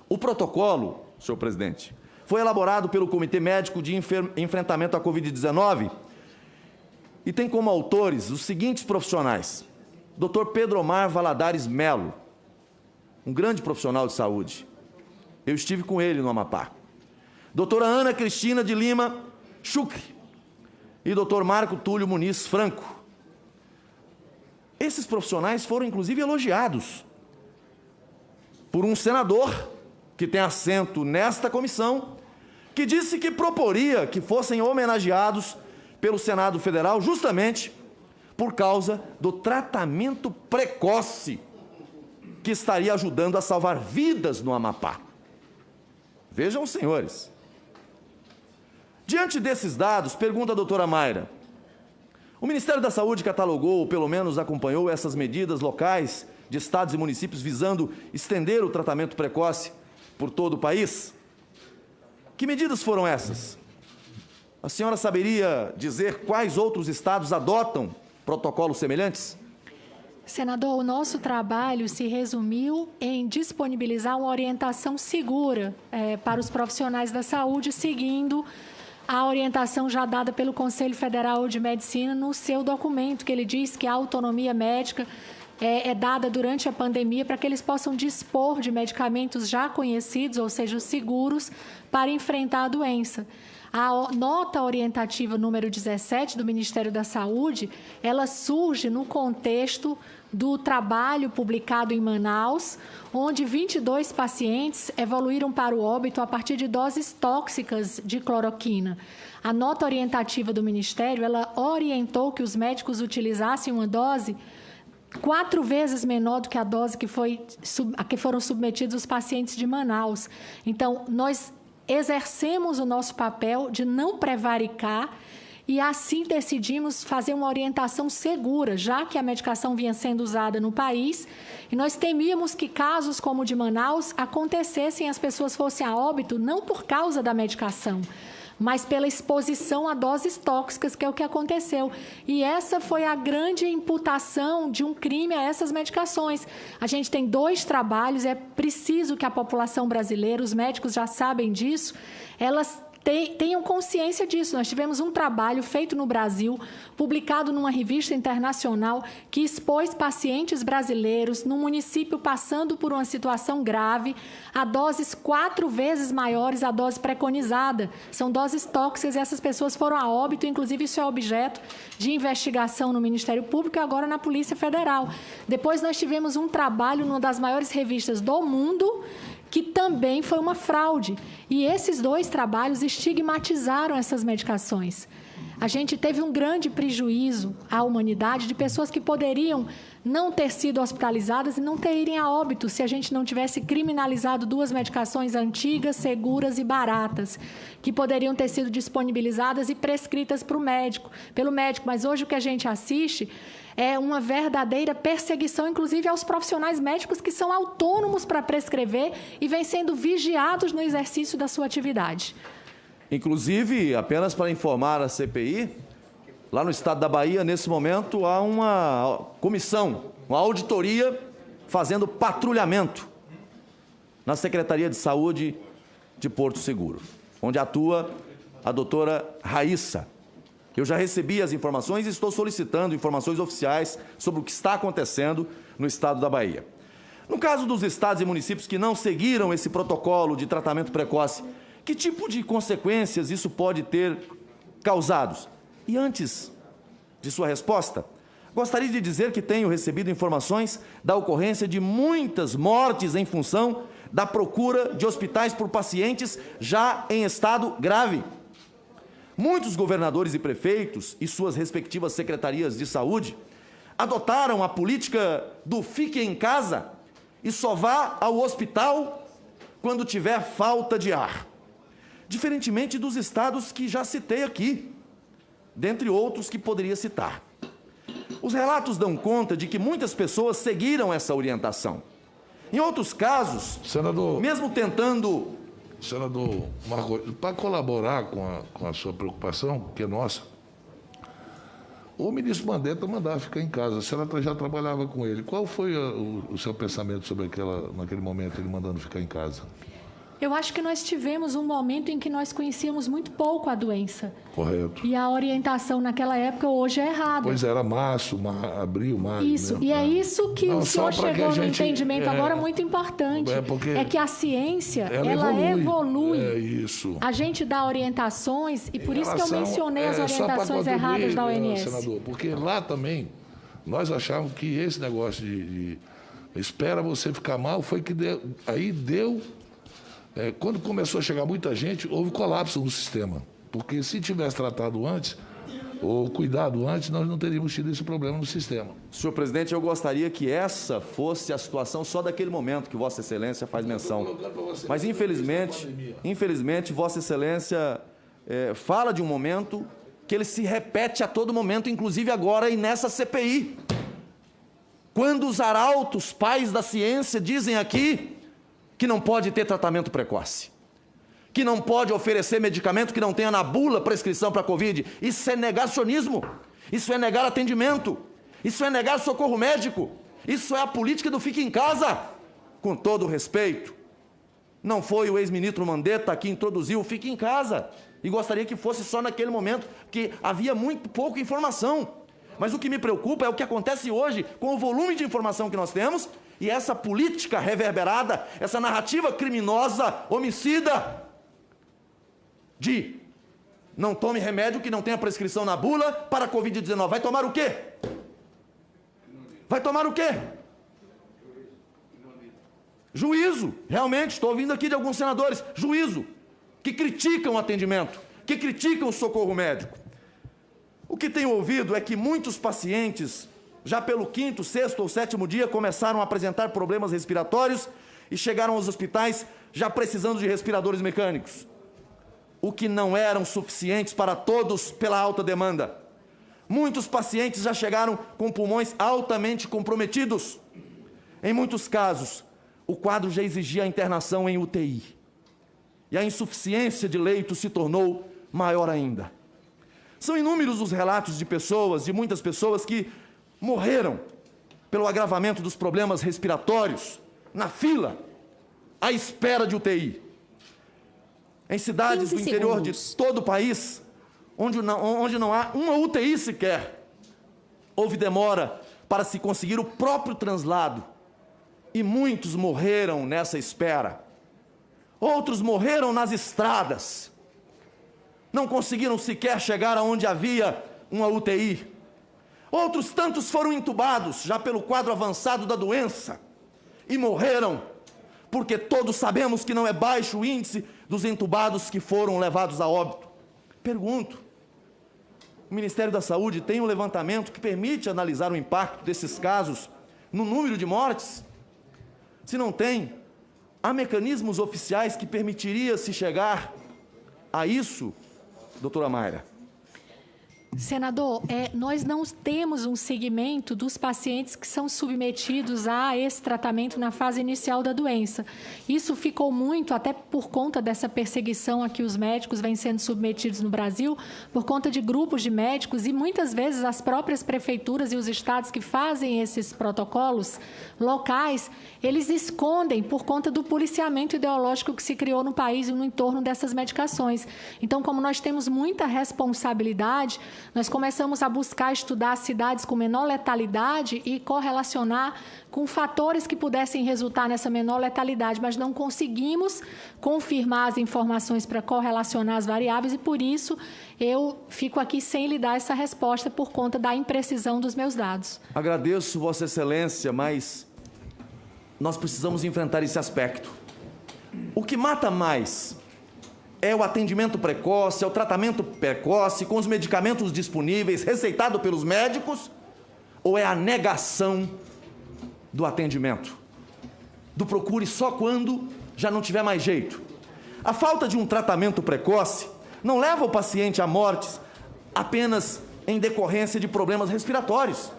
O protocolo, senhor presidente, foi elaborado pelo Comitê Médico de Enfrentamento à Covid-19 e tem como autores os seguintes profissionais: Dr. Pedro Omar Valadares Melo, um grande profissional de saúde. Eu estive com ele no Amapá. Doutora Ana Cristina de Lima Chucre e Dr. Marco Túlio Muniz Franco. Esses profissionais foram, inclusive, elogiados por um senador que tem assento nesta comissão, que disse que proporia que fossem homenageados pelo Senado Federal justamente por causa do tratamento precoce que estaria ajudando a salvar vidas no Amapá. Vejam, senhores. Diante desses dados, pergunta a doutora Mayra, o Ministério da Saúde catalogou, ou pelo menos acompanhou essas medidas locais de estados e municípios visando estender o tratamento precoce por todo o país? Que medidas foram essas? A senhora saberia dizer quais outros estados adotam protocolos semelhantes? Senador, o nosso trabalho se resumiu em disponibilizar uma orientação segura para os profissionais da saúde, seguindo a orientação já dada pelo Conselho Federal de Medicina no seu documento, que ele diz que a autonomia médica é dada durante a pandemia para que eles possam dispor de medicamentos já conhecidos, ou seja, seguros, para enfrentar a doença. A nota orientativa número 17 do Ministério da Saúde, ela surge no contexto do trabalho publicado em Manaus, onde 22 pacientes evoluíram para o óbito a partir de doses tóxicas de cloroquina. A nota orientativa do Ministério, ela orientou que os médicos utilizassem uma dose 4 vezes menor do que a dose a que foram submetidos os pacientes de Manaus. Então, nós exercemos o nosso papel de não prevaricar e assim decidimos fazer uma orientação segura, já que a medicação vinha sendo usada no país e nós temíamos que casos como o de Manaus acontecessem e as pessoas fossem a óbito não por causa da medicação, mas pela exposição a doses tóxicas, que é o que aconteceu. E essa foi a grande imputação de um crime a essas medicações. A gente tem 2 trabalhos, é preciso que a população brasileira, os médicos já sabem disso, elas tenham consciência disso. Nós tivemos um trabalho feito no Brasil, publicado numa revista internacional, que expôs pacientes brasileiros no município passando por uma situação grave a doses 4 vezes maiores à dose preconizada. São doses tóxicas e essas pessoas foram a óbito, inclusive isso é objeto de investigação no Ministério Público e agora na Polícia Federal. Depois nós tivemos um trabalho numa das maiores revistas do mundo, que também foi uma fraude. E esses 2 trabalhos estigmatizaram essas medicações. A gente teve um grande prejuízo à humanidade de pessoas que poderiam não ter sido hospitalizadas e não terem a óbito se a gente não tivesse criminalizado 2 medicações antigas, seguras e baratas, que poderiam ter sido disponibilizadas e prescritas pelo médico. Mas hoje o que a gente assiste é uma verdadeira perseguição, inclusive aos profissionais médicos que são autônomos para prescrever e vêm sendo vigiados no exercício da sua atividade. Inclusive, apenas para informar a CPI, lá no estado da Bahia, nesse momento, há uma comissão, uma auditoria fazendo patrulhamento na Secretaria de Saúde de Porto Seguro, onde atua a doutora Raíssa. Eu já recebi as informações e estou solicitando informações oficiais sobre o que está acontecendo no estado da Bahia. No caso dos estados e municípios que não seguiram esse protocolo de tratamento precoce, que tipo de consequências isso pode ter causado? E antes de sua resposta, gostaria de dizer que tenho recebido informações da ocorrência de muitas mortes em função da procura de hospitais por pacientes já em estado grave. Muitos governadores e prefeitos e suas respectivas secretarias de saúde adotaram a política do fique em casa e só vá ao hospital quando tiver falta de ar. Diferentemente dos estados que já citei aqui, dentre outros que poderia citar. Os relatos dão conta de que muitas pessoas seguiram essa orientação. Em outros casos, senador, mesmo tentando... Senador Marco, para colaborar com a sua preocupação, que é nossa, o ministro Mandetta mandava ficar em casa. A senhora já trabalhava com ele. Qual foi o seu pensamento sobre naquele momento, ele mandando ficar em casa? Eu acho que nós tivemos um momento em que nós conhecíamos muito pouco a doença. Correto. E a orientação naquela época hoje é errada. Pois era março, abril, maio. Isso, né? e é isso que o senhor chegou no entendimento agora muito importante. É que a ciência, ela evolui. É isso. A gente dá orientações, e por isso que eu mencionei as orientações erradas da OMS. Senador, porque lá também, nós achávamos que esse negócio de espera você ficar mal, foi que deu... quando começou a chegar muita gente, houve colapso no sistema. Porque se tivesse tratado antes, ou cuidado antes, nós não teríamos tido esse problema no sistema. Senhor presidente, eu gostaria que essa fosse a situação só daquele momento que Vossa Excelência faz menção. Mas, infelizmente, Vossa Excelência fala de um momento que ele se repete a todo momento, inclusive agora e nessa CPI. Quando os arautos, pais da ciência, dizem aqui que não pode ter tratamento precoce, que não pode oferecer medicamento que não tenha na bula prescrição para a Covid. Isso é negacionismo, isso é negar atendimento, isso é negar socorro médico, isso é a política do fique em casa. Com todo respeito, não foi o ex-ministro Mandetta que introduziu o fique em casa, e gostaria que fosse só naquele momento, que havia muito pouca informação. Mas o que me preocupa é o que acontece hoje com o volume de informação que nós temos e essa política reverberada, essa narrativa criminosa, homicida, de não tome remédio que não tenha prescrição na bula para a Covid-19. Vai tomar o quê? Vai tomar o quê? Juízo. Realmente, estou ouvindo aqui de alguns senadores, juízo, que criticam o atendimento, que criticam o socorro médico. O que tenho ouvido é que muitos pacientes, já pelo 5º, 6º ou 7º dia, começaram a apresentar problemas respiratórios e chegaram aos hospitais já precisando de respiradores mecânicos, o que não eram suficientes para todos pela alta demanda. Muitos pacientes já chegaram com pulmões altamente comprometidos. Em muitos casos, o quadro já exigia a internação em UTI. E a insuficiência de leitos se tornou maior ainda. São inúmeros os relatos de pessoas, de muitas pessoas que morreram pelo agravamento dos problemas respiratórios, na fila, à espera de UTI. Em cidades do interior de todo o país, onde não há uma UTI sequer, houve demora para se conseguir o próprio translado. E muitos morreram nessa espera. Outros morreram nas estradas. Não conseguiram sequer chegar aonde havia uma UTI. Outros tantos foram entubados, já pelo quadro avançado da doença, e morreram, porque todos sabemos que não é baixo o índice dos entubados que foram levados a óbito. Pergunto, o Ministério da Saúde tem um levantamento que permite analisar o impacto desses casos no número de mortes? Se não tem, há mecanismos oficiais que permitiria se chegar a isso, doutora Mayra? Senador, nós não temos um segmento dos pacientes que são submetidos a esse tratamento na fase inicial da doença. Isso ficou muito, até por conta dessa perseguição a que os médicos vêm sendo submetidos no Brasil, por conta de grupos de médicos e muitas vezes as próprias prefeituras e os estados que fazem esses protocolos locais, eles escondem por conta do policiamento ideológico que se criou no país e no entorno dessas medicações. Então, como nós temos muita responsabilidade, nós começamos a buscar estudar cidades com menor letalidade e correlacionar com fatores que pudessem resultar nessa menor letalidade, mas não conseguimos confirmar as informações para correlacionar as variáveis e, por isso, eu fico aqui sem lhe dar essa resposta por conta da imprecisão dos meus dados. Agradeço, Vossa Excelência, mas nós precisamos enfrentar esse aspecto. O que mata mais é o atendimento precoce, é o tratamento precoce, com os medicamentos disponíveis, receitado pelos médicos, ou é a negação do atendimento? Do procure só quando já não tiver mais jeito. A falta de um tratamento precoce não leva o paciente a mortes apenas em decorrência de problemas respiratórios.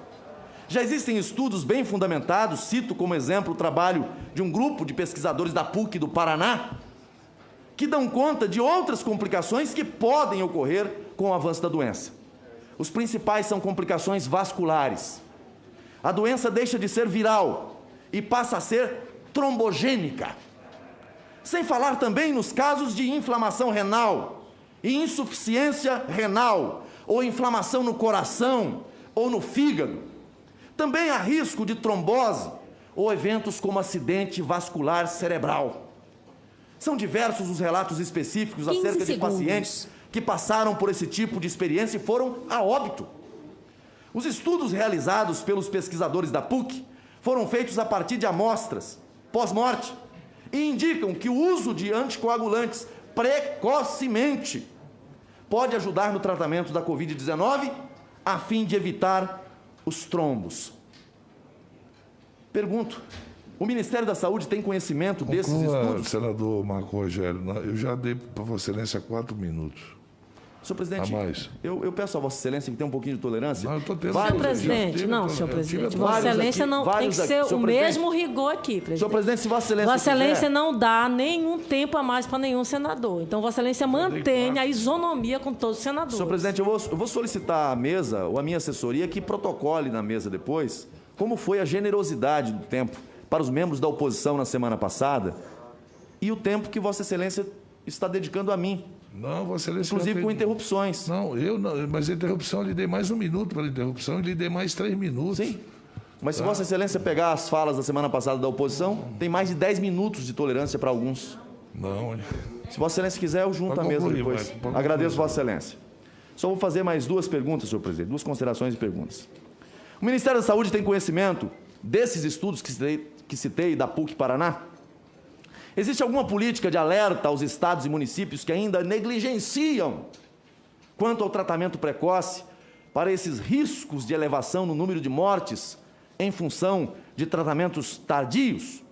Já existem estudos bem fundamentados, cito como exemplo o trabalho de um grupo de pesquisadores da PUC do Paraná, que dão conta de outras complicações que podem ocorrer com o avanço da doença. Os principais são complicações vasculares. A doença deixa de ser viral e passa a ser trombogênica. Sem falar também nos casos de inflamação renal e insuficiência renal, ou inflamação no coração ou no fígado. Também há risco de trombose ou eventos como acidente vascular cerebral. São diversos os relatos específicos acerca de pacientes que passaram por esse tipo de experiência e foram a óbito. Os estudos realizados pelos pesquisadores da PUC foram feitos a partir de amostras pós-morte e indicam que o uso de anticoagulantes precocemente pode ajudar no tratamento da Covid-19 a fim de evitar os trombos. Pergunto, o Ministério da Saúde tem conhecimento desses estudos? Senador Marco Rogério, eu já dei para Vossa Excelência 4 minutos. Senhor presidente, a mais. Eu peço a Vossa Excelência que tenha um pouquinho de tolerância. Não, eu estou tendo. Senhor presidente, senhor presidente. Vossa Excelência não tem que ser o mesmo rigor aqui, presidente. Senhor presidente, se Vossa Excelência Vossa Excelência não dá nenhum tempo a mais para nenhum senador. Então, Vossa Excelência mantenha a isonomia com todos os senadores. Senhor presidente, eu vou solicitar à mesa, ou à minha assessoria, que protocole na mesa depois, como foi a generosidade do tempo para os membros da oposição na semana passada e o tempo que Vossa Excelência está dedicando a mim. Não, Vossa Excelência... Inclusive com interrupções. Não, mas a interrupção eu lhe dei mais 1 minuto para a interrupção e lhe dei mais 3 minutos. Sim. Mas se Vossa Excelência pegar as falas da semana passada da oposição, tem mais de 10 minutos de tolerância para alguns. Não. Se Vossa Excelência quiser, eu junto a mesa depois. Agradeço Vossa Excelência. Só vou fazer mais 2 perguntas, senhor presidente, 2 considerações e perguntas. O Ministério da Saúde tem conhecimento desses estudos que citei da PUC Paraná? Existe alguma política de alerta aos estados e municípios que ainda negligenciam quanto ao tratamento precoce para esses riscos de elevação no número de mortes em função de tratamentos tardios?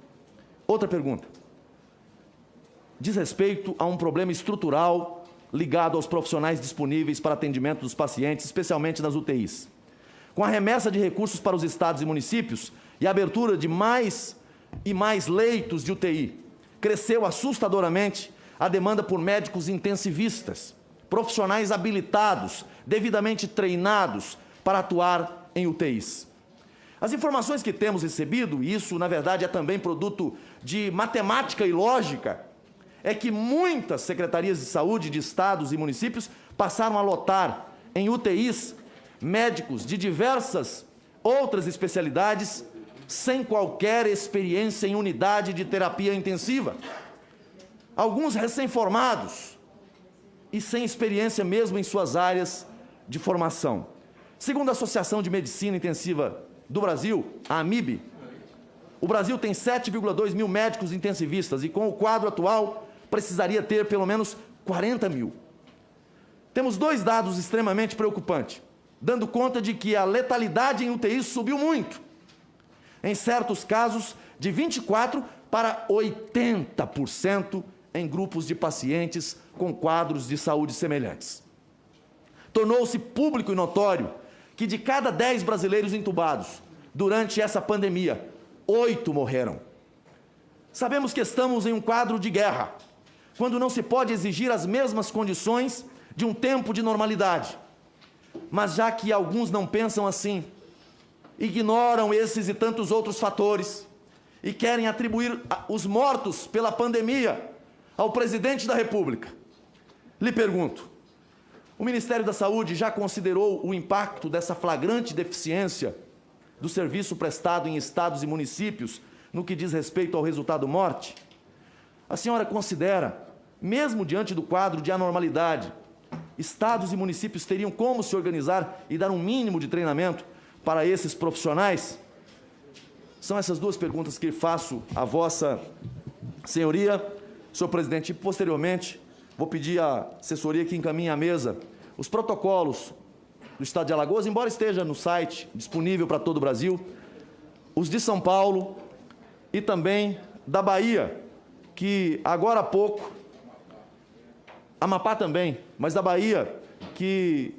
Outra pergunta. Diz respeito a um problema estrutural ligado aos profissionais disponíveis para atendimento dos pacientes, especialmente nas UTIs. Com a remessa de recursos para os estados e municípios e a abertura de mais e mais leitos de UTI, cresceu assustadoramente a demanda por médicos intensivistas, profissionais habilitados, devidamente treinados para atuar em UTIs. As informações que temos recebido, e isso, na verdade, é também produto de matemática e lógica, é que muitas secretarias de saúde de estados e municípios passaram a lotar em UTIs médicos de diversas outras especialidades sem qualquer experiência em unidade de terapia intensiva. Alguns recém-formados e sem experiência mesmo em suas áreas de formação. Segundo a Associação de Medicina Intensiva do Brasil, a AMIB, o Brasil tem 7,2 mil médicos intensivistas e com o quadro atual precisaria ter pelo menos 40 mil. Temos 2 dados extremamente preocupantes, dando conta de que a letalidade em UTI subiu muito. Em certos casos, de 24% para 80% em grupos de pacientes com quadros de saúde semelhantes. Tornou-se público e notório que de cada 10 brasileiros entubados durante essa pandemia, 8 morreram. Sabemos que estamos em um quadro de guerra, quando não se pode exigir as mesmas condições de um tempo de normalidade. Mas já que alguns não pensam assim, ignoram esses e tantos outros fatores e querem atribuir os mortos pela pandemia ao presidente da República, lhe pergunto, o Ministério da Saúde já considerou o impacto dessa flagrante deficiência do serviço prestado em estados e municípios no que diz respeito ao resultado morte? A senhora considera, mesmo diante do quadro de anormalidade, estados e municípios teriam como se organizar e dar um mínimo de treinamento para esses profissionais? São essas 2 perguntas que faço à Vossa Senhoria, senhor presidente, e posteriormente vou pedir à assessoria que encaminhe à mesa os protocolos do Estado de Alagoas, embora esteja no site disponível para todo o Brasil, os de São Paulo e também da Bahia, que agora há pouco, Amapá também, mas da Bahia, que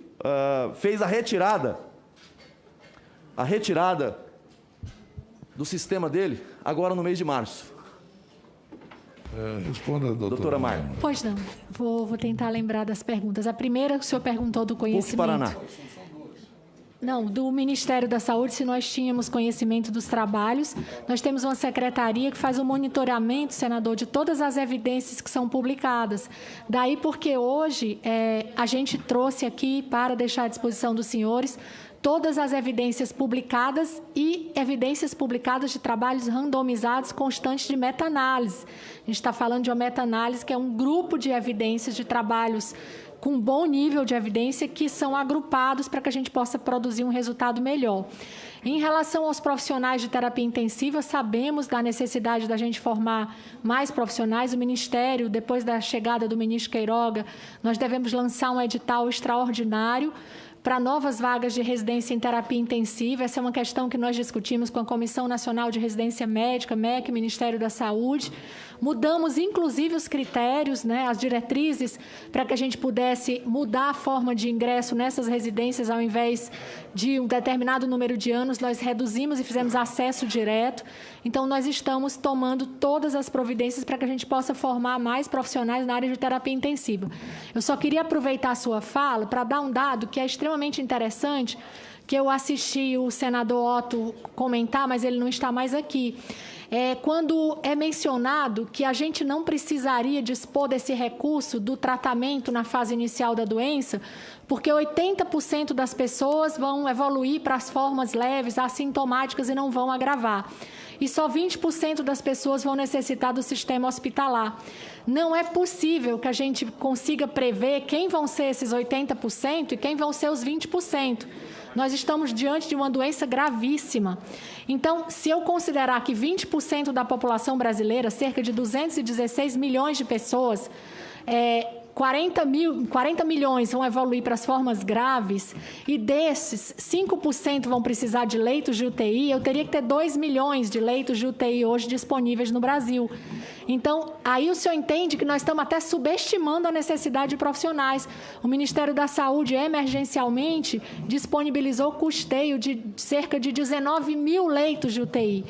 fez a retirada do sistema dele agora no mês de março. Responda, doutora Maia. Pois não. Vou tentar lembrar das perguntas. A primeira que o senhor perguntou do conhecimento. PUC Paraná. Não, do Ministério da Saúde, se nós tínhamos conhecimento dos trabalhos. Nós temos uma secretaria que faz o monitoramento, senador, de todas as evidências que são publicadas. Daí porque hoje a gente trouxe aqui para deixar à disposição dos senhores todas as evidências publicadas e evidências publicadas de trabalhos randomizados constantes de meta-análise. A gente está falando de uma meta-análise que é um grupo de evidências de trabalhos com bom nível de evidência que são agrupados para que a gente possa produzir um resultado melhor. Em relação aos profissionais de terapia intensiva, sabemos da necessidade da gente formar mais profissionais. O Ministério, depois da chegada do ministro Queiroga, nós devemos lançar um edital extraordinário para novas vagas de residência em terapia intensiva. Essa é uma questão que nós discutimos com a Comissão Nacional de Residência Médica, MEC, Ministério da Saúde. Mudamos, inclusive, os critérios, né, as diretrizes, para que a gente pudesse mudar a forma de ingresso nessas residências. Ao invés de um determinado número de anos, nós reduzimos e fizemos acesso direto. Então, nós estamos tomando todas as providências para que a gente possa formar mais profissionais na área de terapia intensiva. Eu só queria aproveitar a sua fala para dar um dado que é extremamente interessante, que eu assisti o senador Otto comentar, mas ele não está mais aqui. Quando é mencionado que a gente não precisaria dispor desse recurso do tratamento na fase inicial da doença, porque 80% das pessoas vão evoluir para as formas leves, assintomáticas e não vão agravar. E só 20% das pessoas vão necessitar do sistema hospitalar. Não é possível que a gente consiga prever quem vão ser esses 80% e quem vão ser os 20%. Nós estamos diante de uma doença gravíssima. Então, se eu considerar que 20% da população brasileira, cerca de 216 milhões de pessoas, 40 milhões vão evoluir para as formas graves e desses, 5% vão precisar de leitos de UTI, eu teria que ter 2 milhões de leitos de UTI hoje disponíveis no Brasil. Então, aí o senhor entende que nós estamos até subestimando a necessidade de profissionais. O Ministério da Saúde, emergencialmente, disponibilizou custeio de cerca de 19 mil leitos de UTI.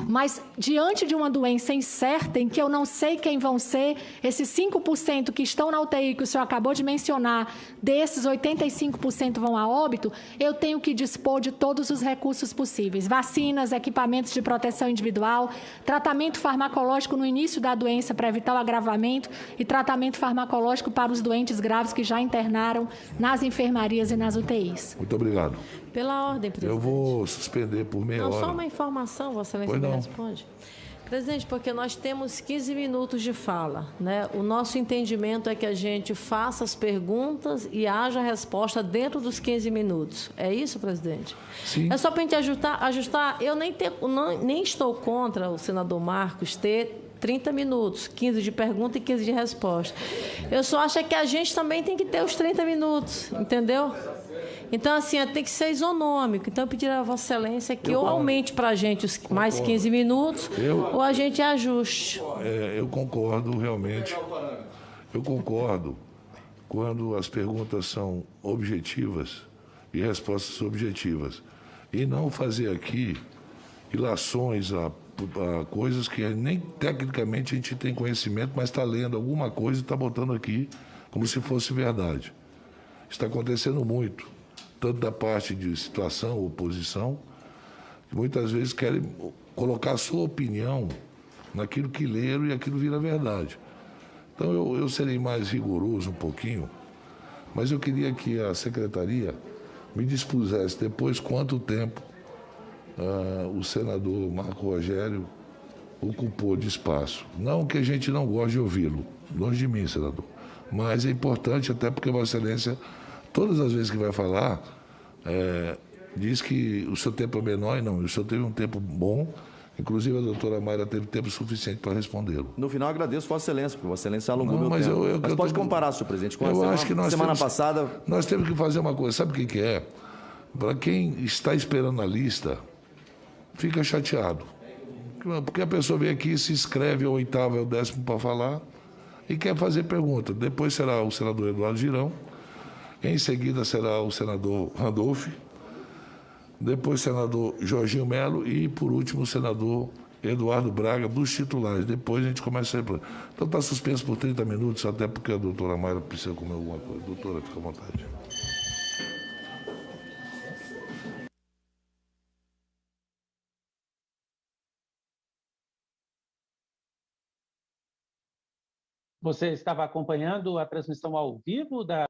Mas, diante de uma doença incerta, em que eu não sei quem vão ser, esses 5% que estão na UTI, que o senhor acabou de mencionar, desses 85% vão a óbito, eu tenho que dispor de todos os recursos possíveis. Vacinas, equipamentos de proteção individual, tratamento farmacológico no início da doença para evitar o agravamento e tratamento farmacológico para os doentes graves que já internaram nas enfermarias e nas UTIs. Muito obrigado. Pela ordem, presidente. Eu vou suspender por meia hora. Só uma informação, Vossa Excelência me responde. Presidente, porque nós temos 15 minutos de fala, né? O nosso entendimento é que a gente faça as perguntas e haja resposta dentro dos 15 minutos. É isso, presidente? Sim. É só para a gente ajustar. Eu nem estou contra o senador Marcos ter 30 minutos, 15 de pergunta e 15 de resposta. Eu só acho que a gente também tem que ter os 30 minutos, entendeu? Então, assim, tem que ser isonômico. Então, eu pediria a Vossa Excelência que ou aumente para a gente os mais 15 minutos ou a gente ajuste. Eu concordo, realmente. Eu concordo quando as perguntas são objetivas e respostas objetivas. E não fazer aqui ilações a coisas que nem tecnicamente a gente tem conhecimento, mas está lendo alguma coisa e está botando aqui como se fosse verdade. Está acontecendo muito, tanto da parte de situação, oposição, que muitas vezes querem colocar a sua opinião naquilo que leram e aquilo vira verdade. Então eu serei mais rigoroso um pouquinho, mas eu queria que a secretaria me dispusesse depois quanto tempo o senador Marco Rogério ocupou de espaço. Não que a gente não goste de ouvi-lo, longe de mim, senador, mas é importante até porque Vossa Excelência, todas as vezes que vai falar, diz que o seu tempo é menor e não, o senhor teve um tempo bom, inclusive a doutora Mayra teve tempo suficiente para respondê-lo. No final, agradeço Vossa Excelência, porque Vossa Excelência alongou meu tempo. Mas pode comparar, senhor presidente, com a semana passada. Nós temos que fazer uma coisa, sabe o que é? Para quem está esperando a lista, fica chateado. Porque a pessoa vem aqui, se inscreve ao 8º, ao 10º para falar e quer fazer pergunta. Depois será o senador Eduardo Girão, em seguida será o senador Randolph, depois o senador Jorginho Melo e, por último, o senador Eduardo Braga, dos titulares. Depois a gente começa a ir. Então está suspenso por 30 minutos, até porque a doutora Mayra precisa comer alguma coisa. Doutora, fica à vontade. Você estava acompanhando a transmissão ao vivo da